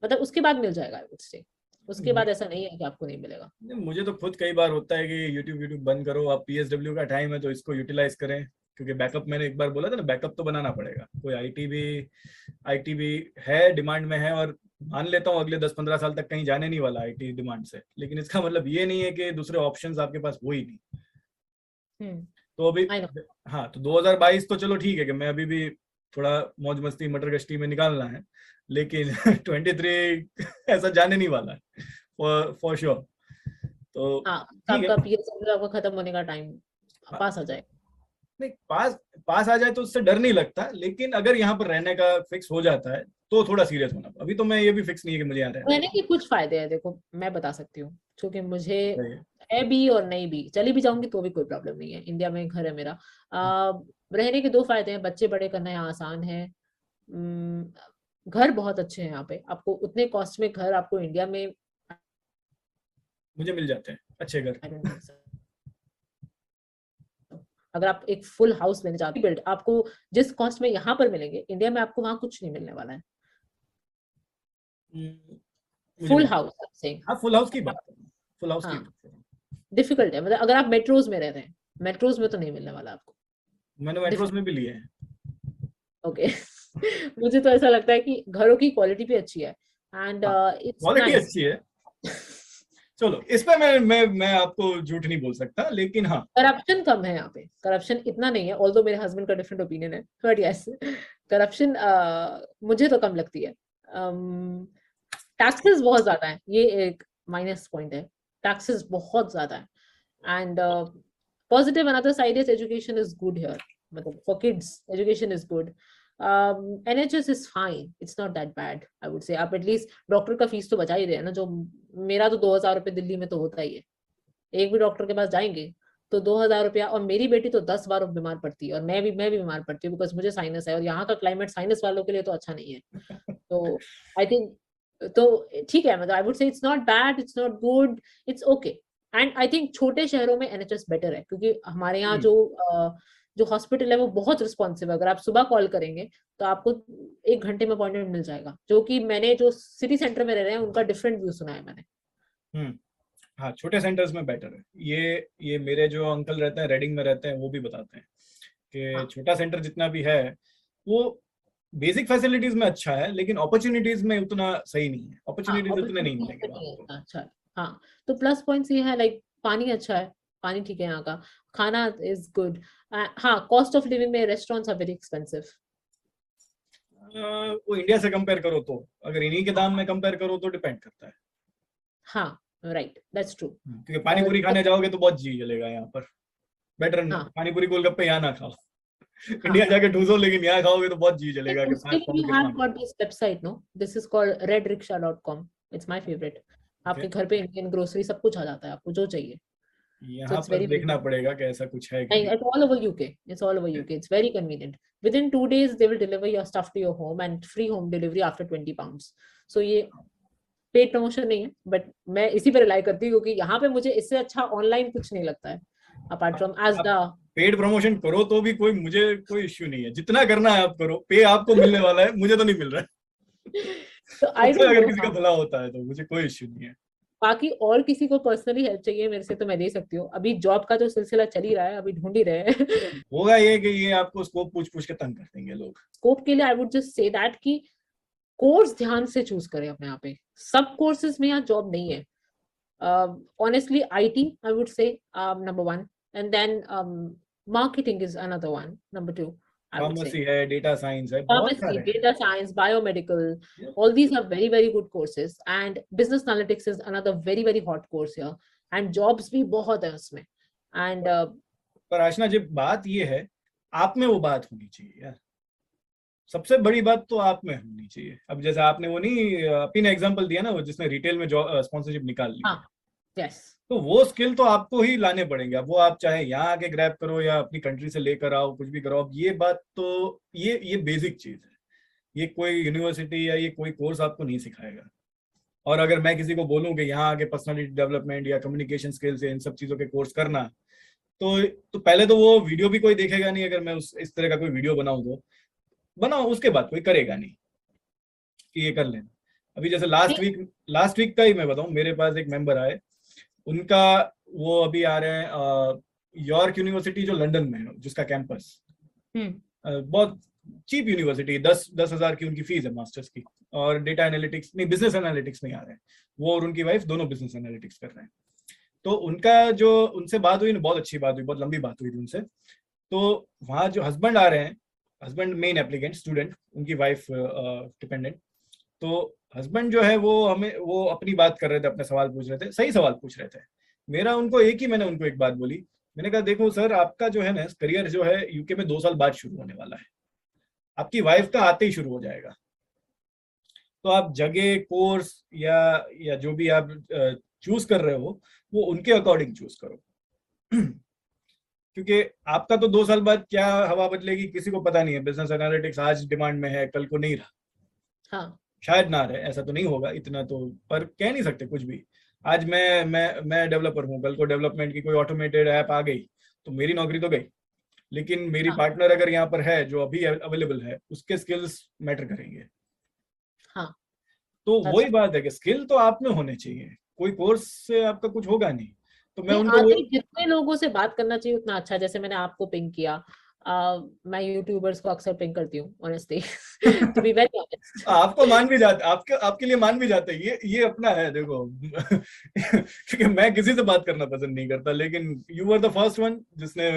मतलब उसके बाद मिल जाएगा उससे, उसके बाद ऐसा नहीं है कि आपको नहीं मिलेगा। मुझे तो खुद कई बार होता है कि यूट्यूब यूट्यूब बंद करो, आप पीएसडब्ल्यू का टाइम है तो इसको यूटिलाइज करें, क्योंकि बैकअप मैंने एक बार बोला था ना, बैकअप तो बनाना पड़ेगा। कोई आईटी भी है डिमांड में है, और मान लेता हूँ अगले 10-15 साल तक कहीं जाने नहीं वाला आईटी डिमांड से, लेकिन इसका मतलब ये नहीं है कि दूसरे ऑप्शंस आपके पास हो ही नहीं। तो अभी आई नो। हाँ, तो 2022 तो चलो ठीक है कि मैं अभी भी थोड़ा मौज मस्ती मटर गश्ती में निकालना है, लेकिन 23 ऐसा जाने नहीं वाला है फॉर श्योर। तो हाँ ठीक आपका है। पीएसडब्ल्यू आपका खत्म होने का टाइम हाँ, पास आ जाएगा। नहीं पास पास आ जाए तो उससे डर नहीं लगता, लेकिन अगर यहाँ पर रहने का फिक्स हो जाता है तो थोड़ा सीरियस होना। अभी तो मैं ये भी फिक्स नहीं है कि मुझे यहाँ रहना रहने के कुछ फायदे हैं, देखो मैं बता सकती हूँ, क्योंकि मुझे है। है भी और नहीं भी, चली भी जाऊंगी तो भी कोई प्रॉब्लम नहीं है, इंडिया में घर है मेरा। रहने के दो फायदे हैं, बच्चे बड़े करना यहाँ आसान है। अम, घर बहुत अच्छे हैं यहाँ पे, आपको उतने कॉस्ट में घर आपको इंडिया में मुझे मिल जाते हैं अच्छे घर। I don't think so. अगर आप एक फुल हाउस लेने जाते बिल्ड, आपको जिस कॉस्ट में यहाँ पर मिलेंगे इंडिया में आपको वहां कुछ नहीं मिलने वाला है। मुझे फुल मिल हाउस से हाँ, फुल हाउस की बात है, फुल हाउस की हाँ बात है। डिफिकल्ट है, मतलब अगर आप मेट्रोज में रह रहे हैं, मेट्रोज में तो नहीं मिलने वाला आपको। मैंने मेट्रोस में भी लिए हैं। ओके मुझे तो ऐसा लगता है कि घरों की क्वालिटी भी अच्छी है एंड हाँ, इट्स क्वालिटी नाइस। अच्छी है। चलो इस पे मैं आपको झूठ नहीं बोल सकता, लेकिन हाँ। करप्शन कम है यहाँ पे, करप्शन इतना नहीं है, ऑल्दो मेरे हस्बैंड का डिफरेंट ओपिनियन है, बट यस करप्शन मुझे तो कम लगती है। टैक्सेस बहुत ज्यादा है, ये एक माइनस पॉइंट है, टैक्सेस बहुत ज्यादा है। And positive another side is education is good here, मतलब for kids education is good. NHS is fine, it's not that bad I would say। आप एटलीस्ट डॉक्टर का फीस तो बचा ही रहे हैं ना, जो मेरा तो 2000 रुपए दिल्ली में तो होता ही है, एक भी डॉक्टर के पास जाएंगे तो 2000 रुपया, और मेरी बेटी तो 10 बार बीमार पड़ती है, और मैं भी बीमार पड़ती हूँ बिकॉज मुझे साइनस है, और यहाँ का क्लाइमेट साइनस वालों के लिए तो अच्छा नहीं है। तो आई थिंक तो ठीक है, मतलब आई वुड से it's not bad, it's not good, it's okay. And I think छोटे शहरों में NHS बेटर है, क्योंकि हमारे यहाँ जो हॉस्पिटल है वो बहुत रिस्पॉन्सिव है, अगर आप सुबह कॉल करेंगे तो आपको 1 घंटे में अपॉइंटमेंट मिल जाएगा, जो कि मैंने जो सिटी सेंटर में रह रहे हैं उनका डिफरेंट व्यू सुना है मैंने। हाँ, छोटे सेंटर्स में बेटर है। ये मेरे जो अंकल रहते हैं, रेडिंग में रहते हैं, वो भी बताते हैं कि हाँ छोटा सेंटर जितना भी है वो बेसिक फैसिलिटीज में अच्छा है, लेकिन अपॉर्चुनिटीज में उतना सही नहीं है, हाँ अपॉर्चुनिटीज उतने नहीं अपॉर्चुनिटी मिलेंगे नहीं है आपको। इतना अच्छा। हाँ तो प्लस पॉइंट्स ये है, लाइक पानी अच्छा है, पानी ठीक है यहाँ का, खाना इज गुड। हाँ कॉस्ट ऑफ लिविंग में रेस्टोरेंट्स आर वेरी एक्सपेंसिव। वो इंडिया से कंपेयर करो तो, अगर इन्हीं के दाम में कंपेयर करो तो डिपेंड करता है। हाँ राइट दैट्स ट्रू। क्योंकि पानी पूरी खाने जाओगे तो बहुत जी जलेगा यहाँ पर, बेटर हाँ पानी पूरी गोलगप्पे यहाँ ना खाओ। हाँ इंडिया जाके ठूसो, लेकिन यहाँ खाओगे तो बहुत जी जलेगा कि उसके लिए पॉकेट हैव मार। Got this website, no this is called redrickshaw.com, it's my favourite. आपके घर पे इंडियन ग्रोसरी सब कुछ आ जाता है आपको जो चाहिए, so यहाँ it's पर very देखना convenient। पड़ेगा कि ऐसा कुछ है कि Like, नहीं। it's all over UK, it's all over UK, it's very convenient, within 2 days they will deliver your stuff to your home and free home delivery after 20 pounds। So ये paid promotion नहीं है, but मैं इसी पे rely करती हूँ क्योंकि यहाँ पे मुझे इससे अच्छा ऑनलाइन कुछ नहीं लगता है अपार्ट फ्रॉम आप Asda। पेड प्रमोशन करो तो भी मुझे कोई इश्यू नहीं है, जितना करना है आप करो, पे आपको मिलने वाला है, मुझे तो नहीं मिल रहा है। तो आई उससे डोंट अगर नो किसी का हाँ भला होता है तो मुझे कोई इश्यू नहीं है। बाकी और किसी को पर्सनली हेल्प चाहिए मेरे से तो मैं दे सकती हूँ, अभी जॉब का जो सिलसिला चल ही रहा है, अभी ढूंढ ही रहे हैं। होगा ये कि ये आपको स्कोप पूछ पूछ के तंग कर देंगे लोग। स्कोप के लिए I would just say that कि कोर्स ध्यान से चूज करें अपने यहाँ पे, सब कोर्सेज में यहाँ जॉब नहीं है। Honestly, IT, I would say, number one, and then marketing is another one, number two, I would say. Pharmacy है, डेटा साइंस है, बहुत Pharmacy, सारे हैं। data science, biomedical, Yeah. all these are very, very good courses. And business analytics is another very, very hot course here. And jobs भी बहुत है उसमें. And पर आशना जी, बात ये है, आप में वो बात होनी चाहिए यार। सबसे बड़ी बात तो आप में होनी चाहिए। अब जैसे आपने वो नहीं अपनी ने एग्जांपल दिया ना, वो जिसने रिटेल में स्पॉन्सरशिप निकाल ली, हाँ, yes. तो वो स्किल तो आपको ही लाने पड़ेंगे। अब वो आप चाहे यहाँ आके ग्रैब करो या अपनी कंट्री से लेकर आओ, कुछ भी करो। अब ये बात तो ये बेसिक चीज है, ये कोई यूनिवर्सिटी या ये कोई कोर्स आपको नहीं सिखाएगा। और अगर मैं किसी को बोलूँ कि यहाँ आके पर्सनालिटी डेवलपमेंट या कम्युनिकेशन स्किल्स या इन सब चीजों के कोर्स करना, तो पहले तो वो वीडियो भी कोई देखेगा नहीं। अगर मैं इस तरह का कोई वीडियो बनाऊं तो बनाओ, उसके बाद कोई करेगा नहीं कि ये कर लेना। अभी जैसे लास्ट वीक का ही मैं बताऊं, मेरे पास एक मेंबर आए, उनका वो अभी आ रहे हैं यॉर्क यूनिवर्सिटी जो लंदन में है, जिसका कैंपस बहुत चीप यूनिवर्सिटी, 10,000 की उनकी फीस है मास्टर्स की। और डेटा एनालिटिक्स नहीं, बिजनेस एनालिटिक्स में आ रहे हैं वो, और उनकी वाइफ दोनों बिजनेस एनालिटिक्स कर रहे हैं। तो उनका जो उनसे बात हुई ना, बहुत अच्छी बात हुई, बहुत लंबी बात हुई थी उनसे। तो वहाँ जो हस्बैंड आ रहे हैं, हस्बैंड मेन एप्लीकेंट, स्टूडेंट, उनकी वाइफ डिपेंडेंट। तो हस्बैंड जो है वो अपनी बात कर रहे थे, अपने सवाल पूछ रहे थे, सही सवाल पूछ रहे थे। मैंने उनको एक बात बोली, मैंने कहा देखो सर, आपका जो है ना करियर जो है यूके में 2 साल बाद शुरू होने वाला है, आपकी वाइफ का आते ही शुरू हो जाएगा। तो आप जगह, कोर्स या जो भी आप चूज कर रहे हो वो उनके अकॉर्डिंग चूज करो। क्योंकि आपका तो 2 साल बाद क्या हवा बदलेगी किसी को पता नहीं है। बिजनेस एनालिटिक्स आज डिमांड में है, कल को नहीं रहा। हाँ, शायद ना रहे, ऐसा तो नहीं होगा इतना तो, पर कह नहीं सकते कुछ भी। आज मैं डेवलपर हूँ, कल को डेवलपमेंट की कोई ऑटोमेटेड ऐप आ गई तो मेरी नौकरी तो गई। लेकिन मेरी हाँ, पार्टनर अगर यहाँ पर है जो अभी अवेलेबल है, उसके स्किल्स मैटर करेंगे। हाँ, तो that's वही बात है कि स्किल तो आप में होने चाहिए, कोई कोर्स से आपका कुछ होगा नहीं। तो मैं नहीं, उनको आते जितने लोगों से बात करना चाहिए उतना अच्छा। जैसे मैंने आपको पिंग किया, मैं यूट्यूबर्स को अक्सर पिंग करती हूँ honestly, to be very honest. आपको मान भी जाते, आपके लिए मान भी जाते हैं, ये अपना है देखो। क्योंकि मैं किसी से बात करना पसंद नहीं करता, लेकिन you were the first one जिसने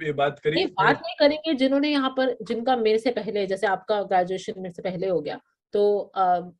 ये बात करी। नहीं, बात नहीं करेंगे जिन्होंने यहाँ पर, जिनका मेरे से पहले, जैसे आपका ग्रेजुएशन मेरे से पहले हो गया, तो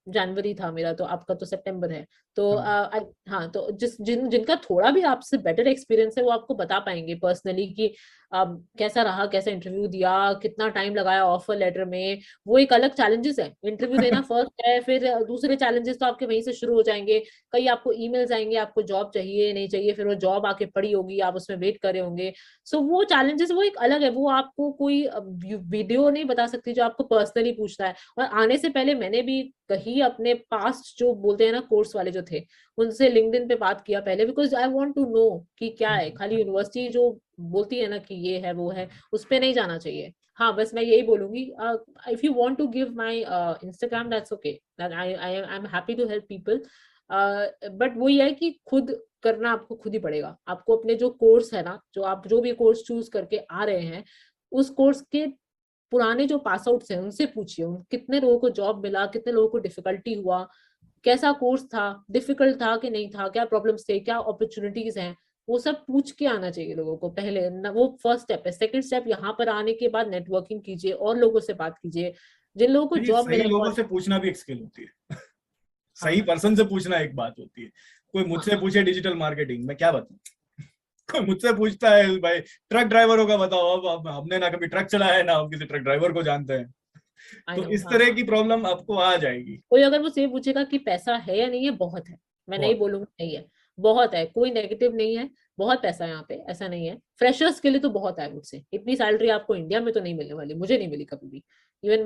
जनवरी था मेरा, तो आपका तो सितंबर है। तो हाँ, तो जिनका थोड़ा भी आपसे बेटर एक्सपीरियंस है वो आपको बता पाएंगे पर्सनली कि कैसा रहा, कैसा इंटरव्यू दिया, कितना टाइम लगाया ऑफर लेटर में। वो एक अलग चैलेंजेस है, इंटरव्यू देना फर्स्ट है, फिर दूसरे चैलेंजेस तो आपके वहीं से शुरू हो जाएंगे। कई आपको ईमेल्स आएंगे, आपको जॉब चाहिए नहीं चाहिए, फिर वो जॉब आके पड़ी होगी, आप उसमें वेट कर रहे होंगे। सो वो चैलेंजेस वो एक अलग है, वो आपको कोई वीडियो नहीं बता सकती जो आपको पर्सनली पूछता है। और आने से पहले मैंने भी कहीं अपने पास्ट जो बोलते हैं ना कोर्स वाले जो थे, उनसे लिंक्डइन पे बात किया पहले, because I want to know कि क्या है। खाली यूनिवर्सिटी जो बोलती है ना कि ये है वो है, उस पे नहीं जाना चाहिए। हाँ, बस मैं यही बोलूंगी, if you want to give my Instagram, that's okay, I am happy to help people. But वही है कि खुद करना आपको खुद ही पड़ेगा। आपको अपने जो कोर्स है ना, जो भी कोर्स चूज करके आ रहे हैं, उस कोर्स के पुराने जो पास आउट्स हैं उनसे पूछिए, कितने लोगों को जॉब मिला, कितने लोगों को डिफिकल्टी हुआ, कैसा कोर्स था, डिफिकल्ट था कि नहीं था, क्या प्रॉब्लम्स थे, क्या अपॉर्चुनिटीज हैं, वो सब पूछ के आना चाहिए लोगों को पहले ना। वो फर्स्ट स्टेप है। सेकंड स्टेप, यहाँ पर आने के बाद नेटवर्किंग कीजिए और लोगों से बात कीजिए, जिन लोगों को जॉब सही मिला। लोगों से पूछना भी एक स्किल होती है। सही हाँ, पर्सन से पूछना एक बात होती है। कोई मुझसे हाँ, पूछे डिजिटल मार्केटिंग, मैं क्या बताऊं। कोई मुझसे पूछता है भाई ट्रक ड्राइवर होगा, बताओ। अब हमने ना कभी ट्रक चलाया है, ना हम किसी ट्रक ड्राइवर को जानते हैं। आई तो नो। इस हाँ, तरह की प्रॉब्लम आपको आ जाएगी। कोई अगर मुझसे ये पूछेगा कि पैसा है या नहीं है, बहुत है, मैं नहीं बहुत। बोलूंगी नहीं है, बहुत है, कोई नेगेटिव नहीं है, बहुत पैसा है यहाँ पे, ऐसा नहीं है। फ्रेशर्स के लिए तो बहुत है मुझसे, इतनी सैलरी आपको इंडिया में तो नहीं मिलने वाली, मुझे नहीं मिली कभी भी। इवन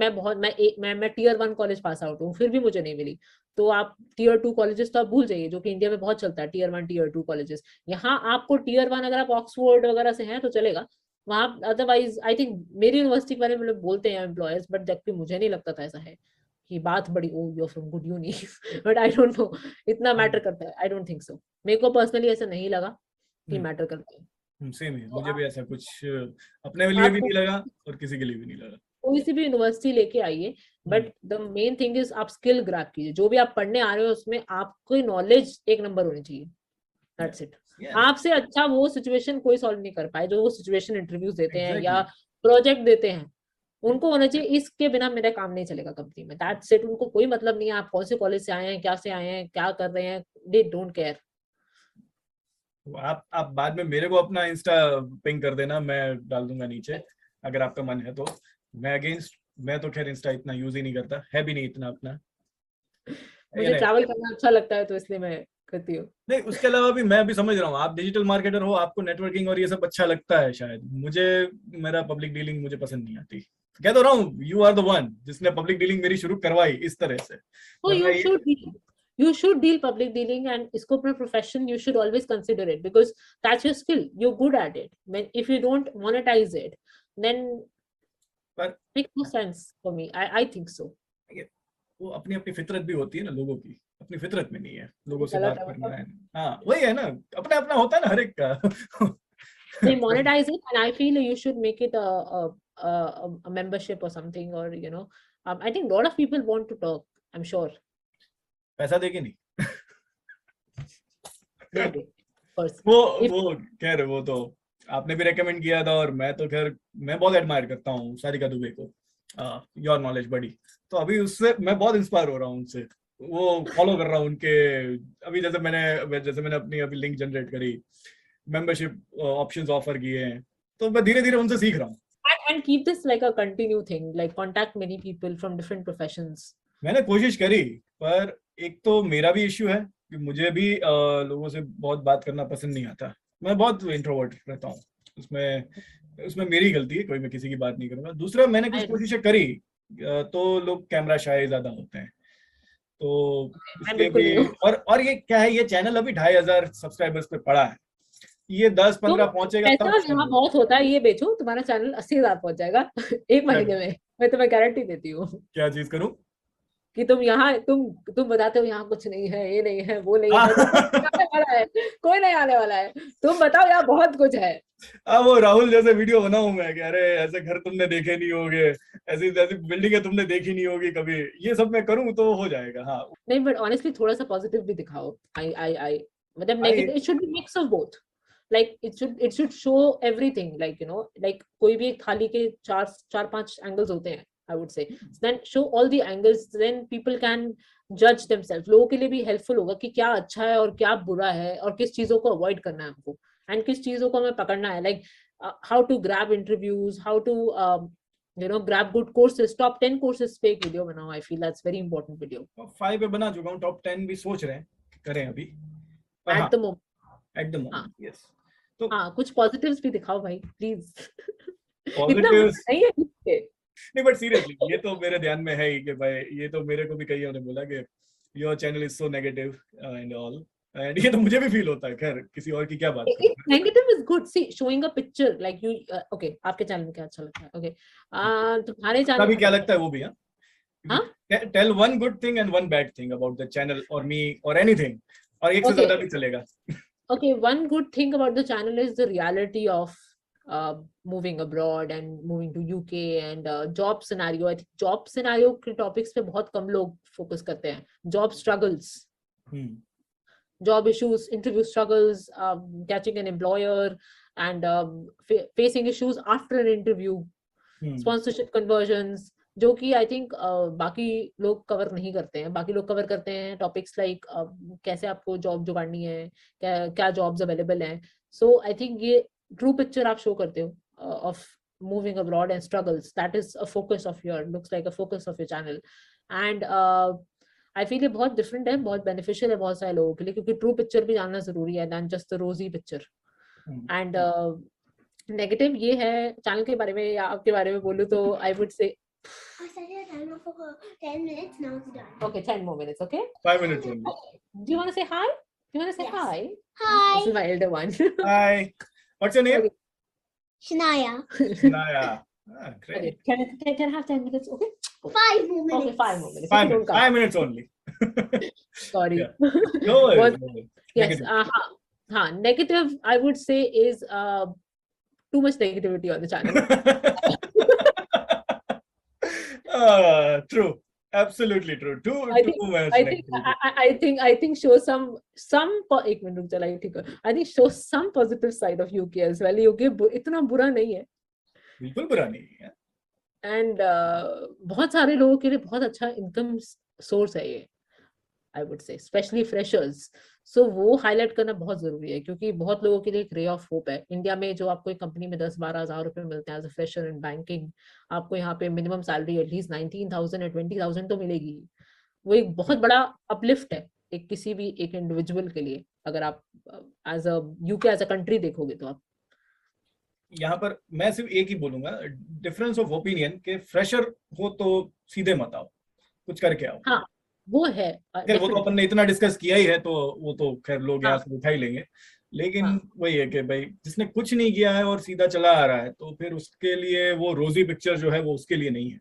मैं टियर 1 कॉलेज पास आउट हूँ, फिर भी मुझे नहीं मिली। तो आप टियर 2 कॉलेजेस तो आप भूल जाइए, जो कि इंडिया में बहुत चलता है, टियर 1 टियर 2 कॉलेजेस। यहाँ आपको टियर 1 अगर आप ऑक्सफोर्ड वगैरह से हैं तो चलेगा, वहाँ अदरवाइज आई थिंक मेरी यूनिवर्सिटी वाले मतलब बोलते हैं एम्प्लॉयर्स, बट जबकि मुझे नहीं लगता था ऐसा है कि बात बड़ी oh you are from good uni but I don't know इतना मैटर करता है, आई डोंट थिंक सो। मेरे को पर्सनली ऐसा नहीं लगा कि मैटर करता है। सेम है, तो मुझे भी ऐसा कुछ अपने लिए भी आपको नहीं लगा और किसी के लिए भी नहीं लगा। कोई सी भी यूनिवर्सिटी लेके आइए, but the main thing is आप स्किल ग्रैब कीजिए, जो भी आप पढ़ने आ रहे हो उसमें आपकी नॉलेज एक नंबर होनी चाहिए, दैट्स इट। आपसे अच्छा वो सिचुएशन कोई सॉल्व नहीं कर पाए जो वो सिचुएशन इंटरव्यूज देते हैं या प्रोजेक्ट देते हैं, उनको होना चाहिए। इसके बिना मेरा काम नहीं चलेगा कंपनी में, दैट्स इट। उनको कोई मतलब नहीं है आप कौन से कॉलेज से आए हैं, क्या से आए हैं, क्या कर रहे हैं, दे डोंट केयर। आप बाद में मेरे को अपना इंस्टा पिंग कर देना, मैं डाल दूंगा नीचे अगर आपका मन है तो। मैं तो खैर इंस्टा इतना यूज ही नहीं करता, है भी नहीं इतना अपना। मुझे ट्रैवल करना अच्छा लगता है तो इसलिए मैं करती हूँ। नहीं, उसके अलावा भी मैं भी समझ रहा हूँ, आप डिजिटल मार्केटर हो, आपको नेटवर्किंग और ये सब अच्छा लगता है शायद। मुझे मेरा पब्लिक डीलिंग मुझे पसंद नहीं आती। कह तो रहा हूँ, यू आर द वन जिसने पब्लिक डीलिंग मेरी शुरू करवाई इस तरह से। Oh, you should deal public dealing, and इसको अपना profession you should always consider it because that's your skill. You're good at it. If you don't monetize it, then पर makes no sense for me. I think so. वो अपनी अपनी फितरत भी होती है ना, लोगों की अपनी फितरत में नहीं है लोगों से गलत बात है करना मतलब। है। हाँ वही है ना, अपना अपना होता है ना हर एक का। They monetize it, and I feel you should make it a membership or something, or I think a lot of people want to talk. I'm sure. पैसा देके नहीं। They do. First, if वो खैर वो तो आपने भी रेकमेंड किया था, और मैं तो खैर मैं बहुत एडमायर करता हूँ सारिका दुबे को, योर नॉलेज बड़ी। तो अभी उससे मैं बहुत इंस्पायर हो रहा हूँ उनसे, वो फॉलो कर रहा हूँ उनके। अभी जैसे मैंने अपनी अभी लिंक जनरेट करी, मेंबरशिप ऑप्शंस ऑफर किए हैं, तो मैं धीरे धीरे उनसे सीख रहा हूँ। and keep this like a continue thing, like contact many people from different professions. मैंने कोशिश करी, पर एक तो मेरा भी इश्यू है कि मुझे भी लोगों से बहुत बात करना पसंद नहीं आता। मैं बहुत इंट्रोवर्ट रहता हूँ, उसमें उसमें मेरी गलती है, कोई मैं किसी की बात नहीं करूंगा। दूसरा, मैंने कुछ कोशिशें करी तो लोग कैमरा शाय ज्यादा होते हैं, तो मैं इसलिए बिल्कुल नहीं भी। हूँ। और ये क्या है, ये चैनल अभी 2500 सब्सक्राइबर्स पे पड़ा है, ये 10-15 पहुंचेगा पैसा तब यहाँ शायद। बहुत होता है, ये बेचो तुम्हारा चैनल 80,000 पहुंच जाएगा एक क्या महीने में, मैं तुम्हें गारंटी देती हूँ। क्या चीज करूं? कि तुम बताते हो यहाँ कुछ नहीं है, ये नहीं है, वो नहीं है, तो कोई नहीं आने वाला है, कोई नहीं आने वाला है। तुम बताओ यहाँ बहुत कुछ है। वो राहुल जैसे वीडियो बनाऊं मैं कि अरे ऐसे घर तुमने देखे नहीं होंगे, ऐसी ऐसी बिल्डिंगें तुमने देखी नहीं होगी कभी, ये सब मैं करूं तो हो जाएगा। हाँ, नहीं, बट ऑनेस्टली थोड़ा सा पॉजिटिव भी दिखाओ। आई मतलब I negative, it should be mix of both. like it should show everything, like कोई भी एक थाली के चार पांच एंगल्स होते हैं, I would say. Then show all the angles, then people can judge themselves. लोगों के लिए भी हेल्पफुल होगा कि क्या अच्छा है और क्या बुरा है, और किस चीजों को अवॉइड करना है हमको, एंड किस चीजों को हमें पकड़ना है, like how to grab interviews, how to grab good courses. Top 10 courses पे एक वीडियो बनाओ, I feel that's very important video. 5 पे बना चुका हूँ, टॉप 10 भी सोच रहे हैं कि करें अभी, पर हाँ At the moment. At the हाँ मोमेंट यस। तो हाँ, कुछ पॉजिटिव्स भी दिखाओ भाई प्लीज। इतना पॉजिटिव्स नहीं है इसके। नहीं, बट सीरियसली ये तो मेरे ध्यान में है ही कि भाई, ये तो मेरे को भी कई ने बोला कि your channel is so negative and all, and ये तो मुझे भी फील होता है। खैर किसी और की क्या बात करूं। Negative is good. See, showing a picture like you. Okay, आपके चैनल में क्या अच्छा लगता है? Okay, तुम्हारे आपका चैनल भी क्या लगता है वो भी। हाँ, हाँ? Tell one good thing and one bad thing about the channel और मी और एनीथिंग, और एक से Okay. ज्यादा भी चलेगा। Okay, one good thing about the channel is the reality of moving abroad and moving to UK and job scenario. I think job scenario के topics पे बहुत कम लोग focus करते हैं. Job struggles, job issues, interview struggles, catching an employer, and facing issues after an interview, sponsorship conversions, जो कि I think बाकी लोग कवर नहीं करते हैं। बाकी लोग कवर करते हैं टॉपिक्स लाइक कैसे आपको जॉब जुगाड़नी है, क्या जॉब्स अवेलेबल हैं। सो आई थिंक ये ट्रू पिक्चर आप शो करते हो of moving abroad and struggles, that is a focus of your, looks like a focus of your channel. And I feel ये बहुत डिफरेंट है, बहुत बेनिफिशियल है बहुत सारे लोगों के लिए, क्योंकि ट्रू पिक्चर भी जानना जरूरी है then just the rosy picture. And negative ये है चैनल के बारे में या आपके बारे में बोलूं तो आई वुड से I set a timer for 10 minutes. Now it's done. Okay, 10 more minutes, okay? 5 minutes only. Do you want to say hi? Do you want to say Yes. hi? Hi. This is my elder one. Hi, what's your name? Okay. Shania. Naya. Okay, Great. can I have 10 minutes? Okay. 5 more Okay, minutes. 5 more minutes. If you don't count. 5 minutes only. Sorry. Yeah. No worries. Was- No worries. Yes. Negative. Negative, I would say, is too much negativity on the channel. True. Absolutely true. Too I think much I think negativity. I think show some एक minute रुक चला ठीक है. I think show some positive side of UK as well. UK इतना बुरा नहीं है. बिल्कुल बुरा नहीं है. And बहुत सारे लोगों के लिए बहुत अच्छा इनकम सोर्स है ये. I would say, especially freshers. So वो हाईलाइट करना बहुत जरूरी है क्योंकि बहुत लोगों के लिए एक रे ऑफ होप है. इंडिया में जो आपको एक कंपनी में 10-12 हज़ार रुपए मिलते हैं as a fresher in banking, आपको यहाँ पे मिनिमम सैलरी एटलीस्ट 19,000 या 20,000 तो मिलेगी. वो एक बहुत बड़ा अपलिफ्ट है एक किसी भी एक इंडिविजुअल के लिए. अगर आप as a UK as a country देखोगे तो आप यहाँ पर मैं सिर्फ एक ही बोलूंगा, डिफरेंस ऑफ ओपिनियन के फ्रेशर हो तो सीधे मत आओ, कुछ करके आओ. हाँ वो है. खैर वो तो अपन ने इतना डिस्कस किया ही है तो वो तो खैर लोग यहाँ हाँ. से उठा ही लेंगे. लेकिन हाँ. वही है कि भाई जिसने कुछ नहीं किया है और सीधा चला आ रहा है तो फिर उसके लिए वो रोजी पिक्चर जो है वो उसके लिए नहीं है.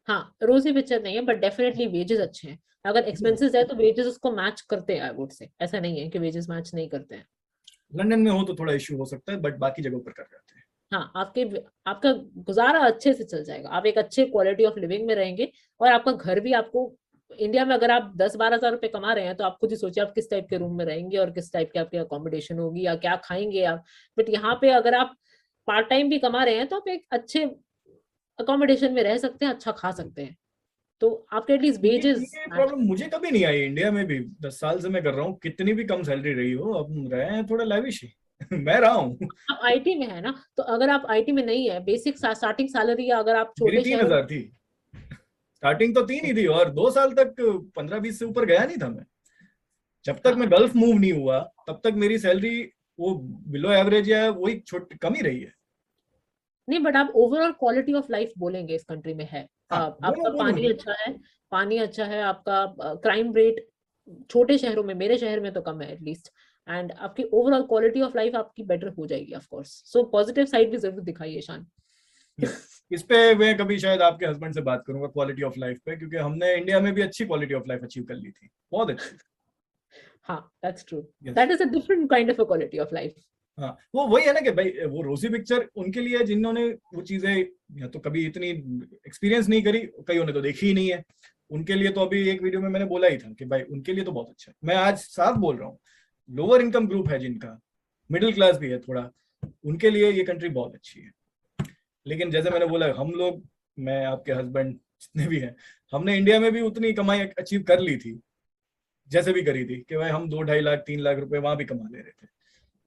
हाँ रोजी पिक्चर नहीं है बट डेफिनेटली वेजेस अच्छे हैं. अगर एक्सपेंसेस है तो वेजेस उसको मैच करते हैं. आई वुड से ऐसा नहीं है कि वेजेस मैच नहीं करते हैं. लंदन में हो तो थोड़ा इश्यू हो सकता है बट बाकी जगहों पर कर जाते हैं. हाँ आपका गुजारा अच्छे से चल जाएगा. आप एक अच्छे क्वालिटी ऑफ लिविंग में रहेंगे और आपका घर भी आपको इंडिया में अगर आप 10-12 हज़ार रुपए कमा रहे हैं तो आप खुद ही सोचिए आप किस टाइप के रूम में रहेंगे और किस टाइप की आपकी अकोमोडेशन होगी या क्या खाएंगे आप. बट यहाँ पे अगर आप पार्ट टाइम भी कमा रहे हैं तो आप एक अच्छे अकोमोडेशन में रह सकते हैं, अच्छा खा सकते हैं. तो आपके एटलीस्ट वेजेस. ये प्रॉब्लम मुझे कभी नहीं आई इंडिया में भी. 10 साल से मैं कर रहा हूँ, कितनी भी कम सैलरी रही हो, अब रहे हैं थोड़ा लैविश ही. मैं रहा हूँ. आप आईटी में है ना, तो अगर आप आईटी में नहीं है बेसिक स्टार्टिंग सैलरी अगर आप मेरी छोटे 3,000 थी. स्टार्टिंग तो 3 ही थी और 2 साल तक 15-20 से ऊपर गया नहीं था मैं. जब तक मैं गल्फ मूव नहीं हुआ तब तक मेरी सैलरी वो बिलो एवरेज या वही छोटी कम ही रही है. नहीं बट आप ओवरऑल क्वालिटी ऑफ लाइफ बोलेंगे इस कंट्री में है. आपका पानी अच्छा है, आपका क्राइम रेट छोटे शहरों में, मेरे शहर में तो कम है एटलीस्ट. एंड आपकी ओवरऑल क्वालिटी ऑफ लाइफ आपकी बेटर हो जाएगी of course. So positive side भी जरूर दिखाइए शान. इस पे मैं कभी शायद आपके हस्बैंड से बात करूंगा क्वालिटी ऑफ लाइफ पे, क्योंकि हमने इंडिया में भी अच्छी क्वालिटी ऑफ लाइफ अचीव कर ली थी, बहुत अच्छी. हाँ that's true. That is a different kind of a quality of life. हाँ वो वही है ना कि भाई वो रोजी पिक्चर उनके लिए है जिन्होंने वो चीजें या तो कभी इतनी एक्सपीरियंस नहीं करी, कईयों ने तो देखी ही नहीं है. उनके लिए तो अभी एक वीडियो में मैंने बोला ही था कि भाई उनके लिए तो बहुत अच्छा है. मैं आज साफ बोल रहा हूँ, लोअर इनकम ग्रुप है जिनका, मिडिल क्लास भी है थोड़ा, उनके लिए ये कंट्री बहुत अच्छी है. लेकिन जैसे मैंने बोला, हम लोग, मैं, आपके हस्बैंड, जितने भी हैं, हमने इंडिया में भी उतनी कमाई अचीव कर ली थी जैसे भी करी थी कि भाई हम 2-2.5 लाख 3 लाख रुपए वहां भी कमा ले रहे थे.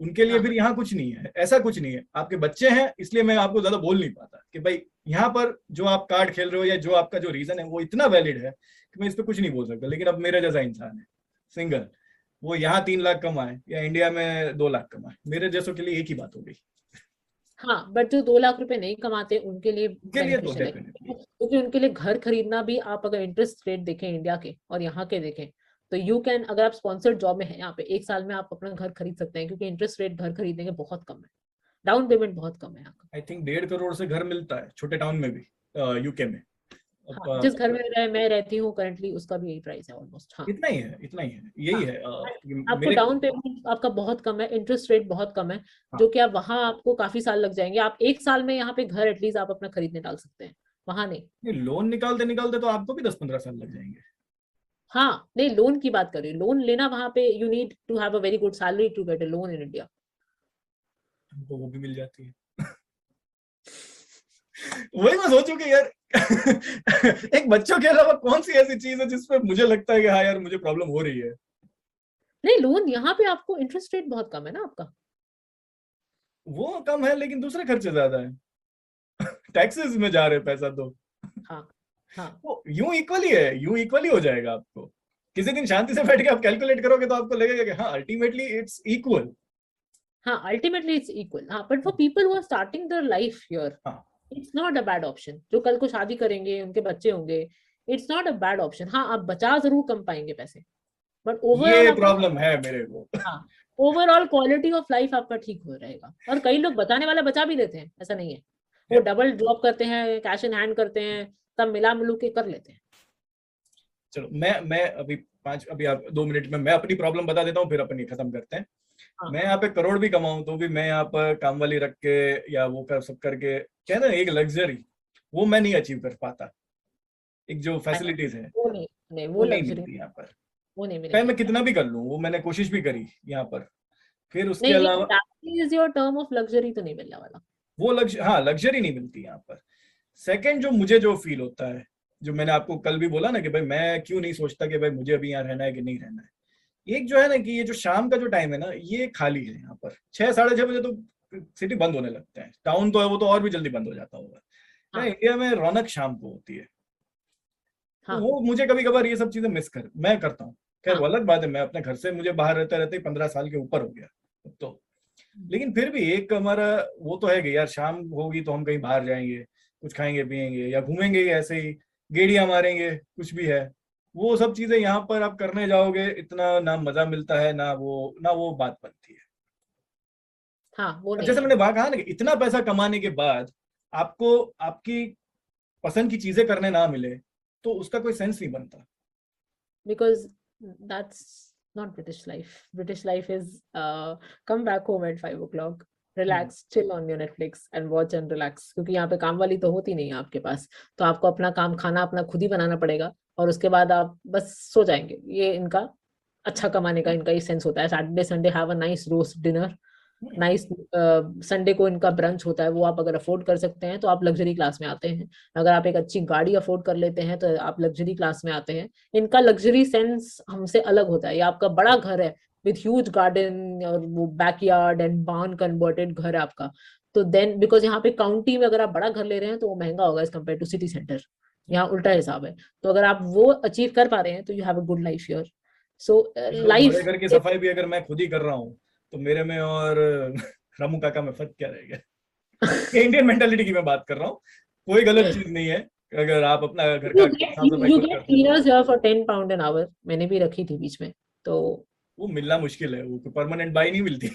उनके लिए फिर यहाँ कुछ नहीं है, ऐसा कुछ नहीं है. आपके बच्चे हैं इसलिए मैं आपको ज्यादा बोल नहीं पाता कि भाई यहाँ पर जो आप कार्ड खेल रहे हो या जो आपका जो रीजन है वो इतना वैलिड है कि मैं इस पर कुछ नहीं बोल सकता. लेकिन अब मेरे जैसा इंसान है सिंगल, वो यहाँ 3 लाख कमाए या इंडिया में 2 लाख कमाए, मेरे जैसों के लिए एक ही बात हो गई. हाँ बट जो 2 लाख रुपए नहीं कमाते उनके लिए उनके लिए तो beneficial है. डेफिनेटली. क्योंकि उनके लिए घर खरीदना भी, आप अगर इंटरेस्ट रेट देखें इंडिया के और यहाँ के देखें तो यू कैन, अगर आप स्पॉन्सर्ड जॉब में है यहाँ पे 1 साल में आप अपना घर खरीद सकते हैं क्योंकि इंटरेस्ट रेट घर खरीदने के बहुत कम है. डाउन पेमेंट बहुत कम है यहाँ का. आई थिंक 1.5 करोड़ से घर मिलता है छोटे टाउन में भी, यूके में. हाँ, जिस घर में मैं रहती हूँ करंटली उसका भी यही प्राइस है ऑलमोस्ट. हाँ इतना ही है, इतना ही है, यही है. आपको डाउन पेमेंट आपका बहुत कम है, इंटरेस्ट रेट बहुत कम है. जो कि आप वहाँ आपको काफी साल लग जाएंगे. आप 1 साल में यहाँ पे घर एटलीस्ट आप अपना खरीदने डाल सकते हैं, वहां नहीं. लोन निकालते निकालते तो आपको भी 10-15 साल लग जाएंगे. हाँ नहीं, लोन की बात कर रही हूँ. लोन लेना वहां पे you need to have a very good salary to get a loan in India. हमको वो भी मिल जाती है. वही मैं सोचूं कि यार एक बच्चों के अलावा कौन सी ऐसी चीज है जिसपे मुझे लगता है कि हाँ यार मुझे प्रॉब्लम हो रही है. नहीं, लोन यहाँ पे आपको इंटरेस्ट रेट बहुत कम है ना आपका. वो कम है लेकिन दूसरे खर्चे ज्यादा है. टैक्सेस में जा रहे पैसा तो. हाँ हाँ वो यूं इक्वली है, यूं इक्वली हो जाएगा. आपको किसी दिन शांति से बैठ के आप कैलकुलेट करोगे तो आपको लगेगा कि हाँ अल्टीमेटली इट्स इक्वल. हाँ अल्टीमेटली इट्स इक्वल. हाँ but for people who are starting their life here it's not a bad option. जो कल को शादी करेंगे, उनके बच्चे होंगे, it's not a bad option. हाँ आप बचा जरूर कम पाएंगे पैसे बट ओवरऑल ये प्रॉब्लम है मेरे को. हाँ ओवरऑल क्वालिटी ऑफ लाइफ आपका ठीक हो रहेगा. और कई लोग बचाने वाला बचा भी देते हैं, ऐसा नहीं है. वो डबल ड्रॉप करते हैं, कैश इन हैंड करते हैं, तब मिला मिलू के कर लेते हैं। चलो मैं अभी आप 2 मिनट में मैं अपनी प्रॉब्लम बता देता हूँ, फिर अपन ये खत्म करते हैं। हाँ। मैं यहाँ पे करोड़ भी कमाऊं तो भी मैं यहाँ पर काम वाली रख के या वो कर सब करके, क्या है ना, एक लग्जरी वो मैं नहीं अचीव कर पाता। एक जो फैसिलिटीज है वो नहीं वो वो नहीं लग्जरी मिलती यहाँ पर, वो नहीं चाहे मिलेगी। मैं कितना भी कर लूं, वो मैंने कोशिश भी करी यहाँ पर। फिर उसके नहीं, अलावा ये is your term of luxury तो नहीं मिलने वाला। वो लग्जरी नहीं मिलती यहाँ पर। सेकंड, जो मुझे जो फील होता है, जो मैंने आपको कल भी बोला ना कि भाई मैं क्यों नहीं सोचता कि भाई मुझे अभी यहाँ रहना है कि नहीं रहना है। एक जो है ना कि ये जो शाम का जो टाइम है ना, ये खाली है यहाँ पर। 6-6:30 बजे तो सिटी बंद होने लगते हैं। टाउन तो है वो तो और भी जल्दी बंद हो जाता होगा। हाँ। इंडिया में रौनक शाम को होती है। तो हाँ। वो मुझे कभी कभार ये सब चीजें मैं करता हूँ। खैर हाँ। वो अलग बात है, मैं अपने घर से मुझे बाहर रहते रहते 15 साल के ऊपर हो गया अब तो। लेकिन फिर भी एक हमारा वो तो है कि यार शाम होगी तो हम कहीं बाहर जाएंगे, कुछ खाएंगे पिएंगे या घूमेंगे, ऐसे ही गेड़ियां मारेंगे, कुछ भी है। वो सब चीजें यहाँ पर आप करने जाओगे, इतना ना मजा मिलता है ना वो बात बनती है। हाँ, वो और नहीं जैसे है। मैंने कहा ना कि इतना पैसा कमाने के बाद आपको आपकी पसंद की चीजें करने ना मिले तो उसका कोई सेंस नहीं बनता। Because that's not British life. British life is come back home at 5 o'clock, relax, chill on your Netflix and watch and relax. क्योंकि यहाँ पे काम वाली तो होती नहीं है आपके पास, तो आपको अपना काम खाना अपना खुद ही बनाना पड़ेगा, और उसके बाद आप बस सो जाएंगे। ये इनका अच्छा कमाने का इनका ये सेंस होता है। Saturday Sunday have a nice roast dinner, nice Sunday को इनका ब्रंच होता है, वो आप अगर अफोर्ड कर सकते हैं तो आप लग्जरी क्लास में आते हैं। अगर आप एक अच्छी गाड़ी अफोर्ड कर लेते हैं तो आप लग्जरी क्लास में आते हैं। इनका लग्जरी सेंस हमसे अलग होता है। ये आपका बड़ा घर है विथ ह्यूज गार्डन और वो बैकयार्ड एंड बार्न कन्वर्टेड घर है आपका, तो देन बिकॉज यहाँ पे काउंटी में अगर आप बड़ा घर ले रहे हैं तो वो महंगा होगा as compare to city centre. यहाँ उल्टा हिसाब है। तो अगर आप वो अचीव कर पा रहे हैं तो you have a good life here. So तो लाइफ बड़े घर की सफाई भी अगर मैं खुद ही कर रहा हूँ तो मेरे में और रामू काका में फर्क क्या रहेगा। इंडियन मेंटालिटी की मैं बात कर रहा हूँ, कोई गलत चीज नहीं है अगर आप अपना घर का साफ सफाई you खुद get करते हो। cleaners here for 10 pound an hour। मैंने भी रखी थी बीच में तो। वो मिलना मुश्किल है, वो परमानेंट बाई नहीं मिलती।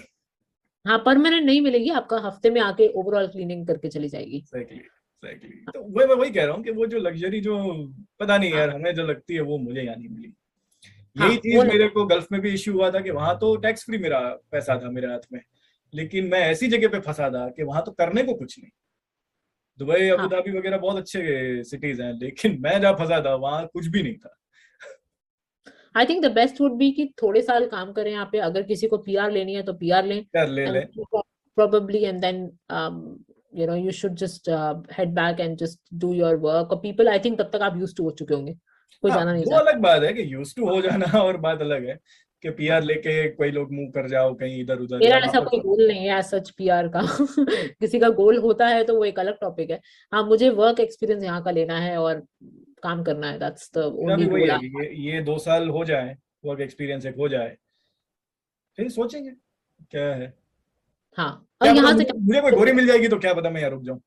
हाँ, परमानेंट नहीं मिलेगी, आपका हफ्ते में आके ओवरऑल क्लीनिंग करके चली जाएगी। एग्जैक्टली। तो मैं वही कह रहा हूँ कि वो जो लग्जरी जो पता नहीं हाँ। यार हमें जो लगती है वो मुझे यहाँ नहीं मिली। हाँ, यही वो चीज मेरे को गल्फ में भी इश्यू हुआ था कि वहां तो टैक्स फ्री मेरा पैसा था मेरे हाथ में, लेकिन मैं ऐसी जगह पे फंसा था कि वहां तो करने को कुछ नहीं। दुबई अबू हाँ। धाबी वगैरह बहुत अच्छे सिटीज हैं, लेकिन मैं जहाँ फंसा था वहां कुछ भी नहीं था। I think the best would be कि थोड़े साल काम करें यहाँ पे। अगर किसी को पीआर लेनी है तो पीआर लें, कर ले and probably and then you know you should just head back and just do your work। और people I think तब तक आप used to हो चुके होंगे, कोई हाँ, जाना नहीं वो चाहता। अलग बात है कि यूज टू हो जाना और बात अलग है कि पीआर लेके कोई लोग मूव कर जाओ कहीं इधर उधर मेरा या ऐसा कोई वापस। गोल नहीं है एज सच पीआर का। किसी का गोल होता है तो वो एक अलग टॉपिक है। हाँ, मुझे वर्क एक्सपीरियंस यहाँ का लेना है और काम करना है। दैट्स द मेरा भी ओनली वही गोल। है कि ये 2 साल हो जाए, वर्क एक्सपीरियंस एक हो जाए, फिर सोचेंगे क्या है। हाँ, और क्या पता यहाँ से मुझे कोई गोरी मिल जाएगी तो क्या पता मैं यहाँ रुक जाऊं।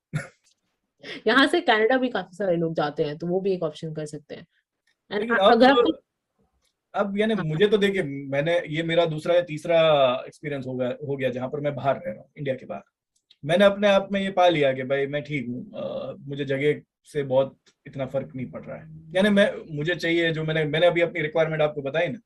यहाँ से कनाडा भी काफी सारे लोग जाते हैं, तो वो भी एक ऑप्शन कर सकते हैं। एंड लेकिन अगर आपको अब यानी हाँ। मुझे तो देखिए, मैंने ये मेरा दूसरा या तीसरा एक्सपीरियंस हो गया जहां पर मैं बाहर रह रहा हूँ इंडिया के बाहर। मैंने अपने आप में ये पा लिया कि भाई मैं ठीक हूँ, मुझे जगह से बहुत इतना फर्क नहीं पड़ रहा है। यानी मुझे चाहिए जो मैंने अभी अपनी रिक्वायरमेंट आपको बताई ना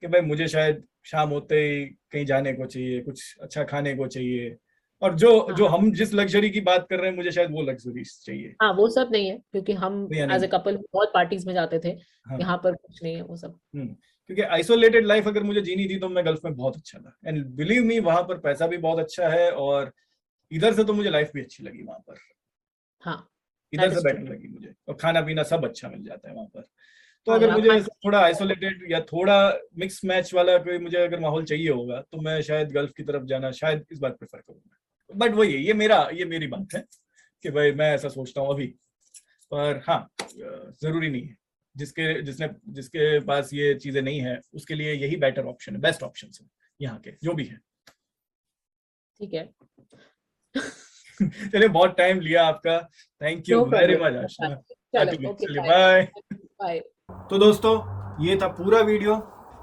कि भाई मुझे शायद शाम होते ही कहीं जाने को चाहिए, कुछ अच्छा खाने को चाहिए, और जो हम जिस लग्जरी की बात कर रहे हैं मुझे शायद वो लग्जरी चाहिए। हाँ, वो सब नहीं है क्योंकि हम या एज नहीं ए कपल बहुत पार्टीज में जाते थे। हाँ। यहाँ पर कुछ नहीं है वो सब। क्योंकि आइसोलेटेड लाइफ अगर मुझे जीनी थी तो मैं गल्फ में बहुत अच्छा था, एंड बिलीव मी वहां पर पैसा भी बहुत अच्छा है, और इधर से तो मुझे लाइफ भी अच्छी लगी वहां पर। हाँ, इधर that से is बेटर true। लगी मुझे, और खाना पीना सब अच्छा मिल जाता है वहां पर। तो हाँ, अगर यहाँ मुझे खान ऐसा थोड़ा आइसोलेटेड या थोड़ा मिक्स मैच वाला कोई मुझे अगर माहौल चाहिए होगा तो मैं शायद गल्फ की तरफ जाना शायद इस बार प्रेफर करूंगा। बट वही है, ये मेरी बात है कि भाई मैं ऐसा सोचता हूँ अभी। पर हाँ, जरूरी नहीं है। जिसके पास ये चीजें नहीं है उसके लिए यही बेटर ऑप्शन है, बेस्ट ऑप्शन है यहाँ के जो भी है। ठीक है। चलिए, बहुत टाइम लिया आपका, thank you no very problem. Much Aashna. चलो, ओके, चलिए बाय। बाय। बाय। तो दोस्तों, ये था पूरा वीडियो।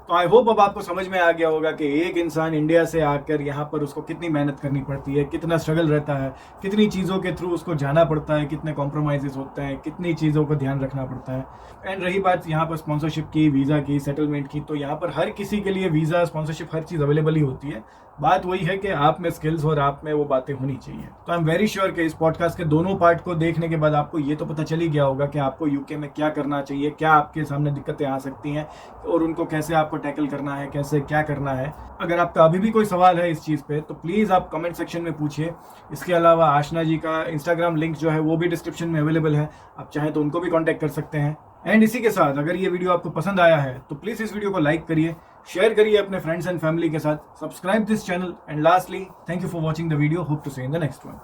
तो आई होप अब आपको समझ में आ गया होगा कि एक इंसान इंडिया से आकर यहाँ पर उसको कितनी मेहनत करनी पड़ती है, कितना स्ट्रगल रहता है, कितनी चीज़ों के थ्रू उसको जाना पड़ता है, कितने कॉम्प्रोमाइज़ होते हैं, कितनी चीज़ों को ध्यान रखना पड़ता है। एंड रही बात यहाँ पर स्पॉन्सरशिप की, वीज़ा की, सेटलमेंट की, तो यहाँ पर हर किसी के लिए वीज़ा, स्पॉन्सरशिप, हर चीज़ अवेलेबल ही होती है। बात वही है कि आप में स्किल्स और आप में वो बातें होनी चाहिए। तो आई एम वेरी श्योर कि इस पॉडकास्ट के दोनों पार्ट को देखने के बाद आपको ये तो पता चल ही गया होगा कि आपको यूके में क्या करना चाहिए, क्या आपके सामने दिक्कतें आ सकती हैं और उनको कैसे आपको टैकल करना है, कैसे क्या करना है। अगर आपका अभी भी कोई सवाल है इस चीज़ पे तो प्लीज़ आप कमेंट सेक्शन में पूछिए। इसके अलावा आशना जी का इंस्टाग्राम लिंक जो है वो भी डिस्क्रिप्शन में अवेलेबल है, आप चाहें तो उनको भी कॉन्टैक्ट कर सकते हैं। एंड इसी के साथ अगर ये वीडियो आपको पसंद आया है तो प्लीज़ इस वीडियो को लाइक करिए, शेयर करिए अपने फ्रेंड्स एंड फैमिली के साथ, subscribe this channel and lastly thank you for watching the video, hope to see in the next one.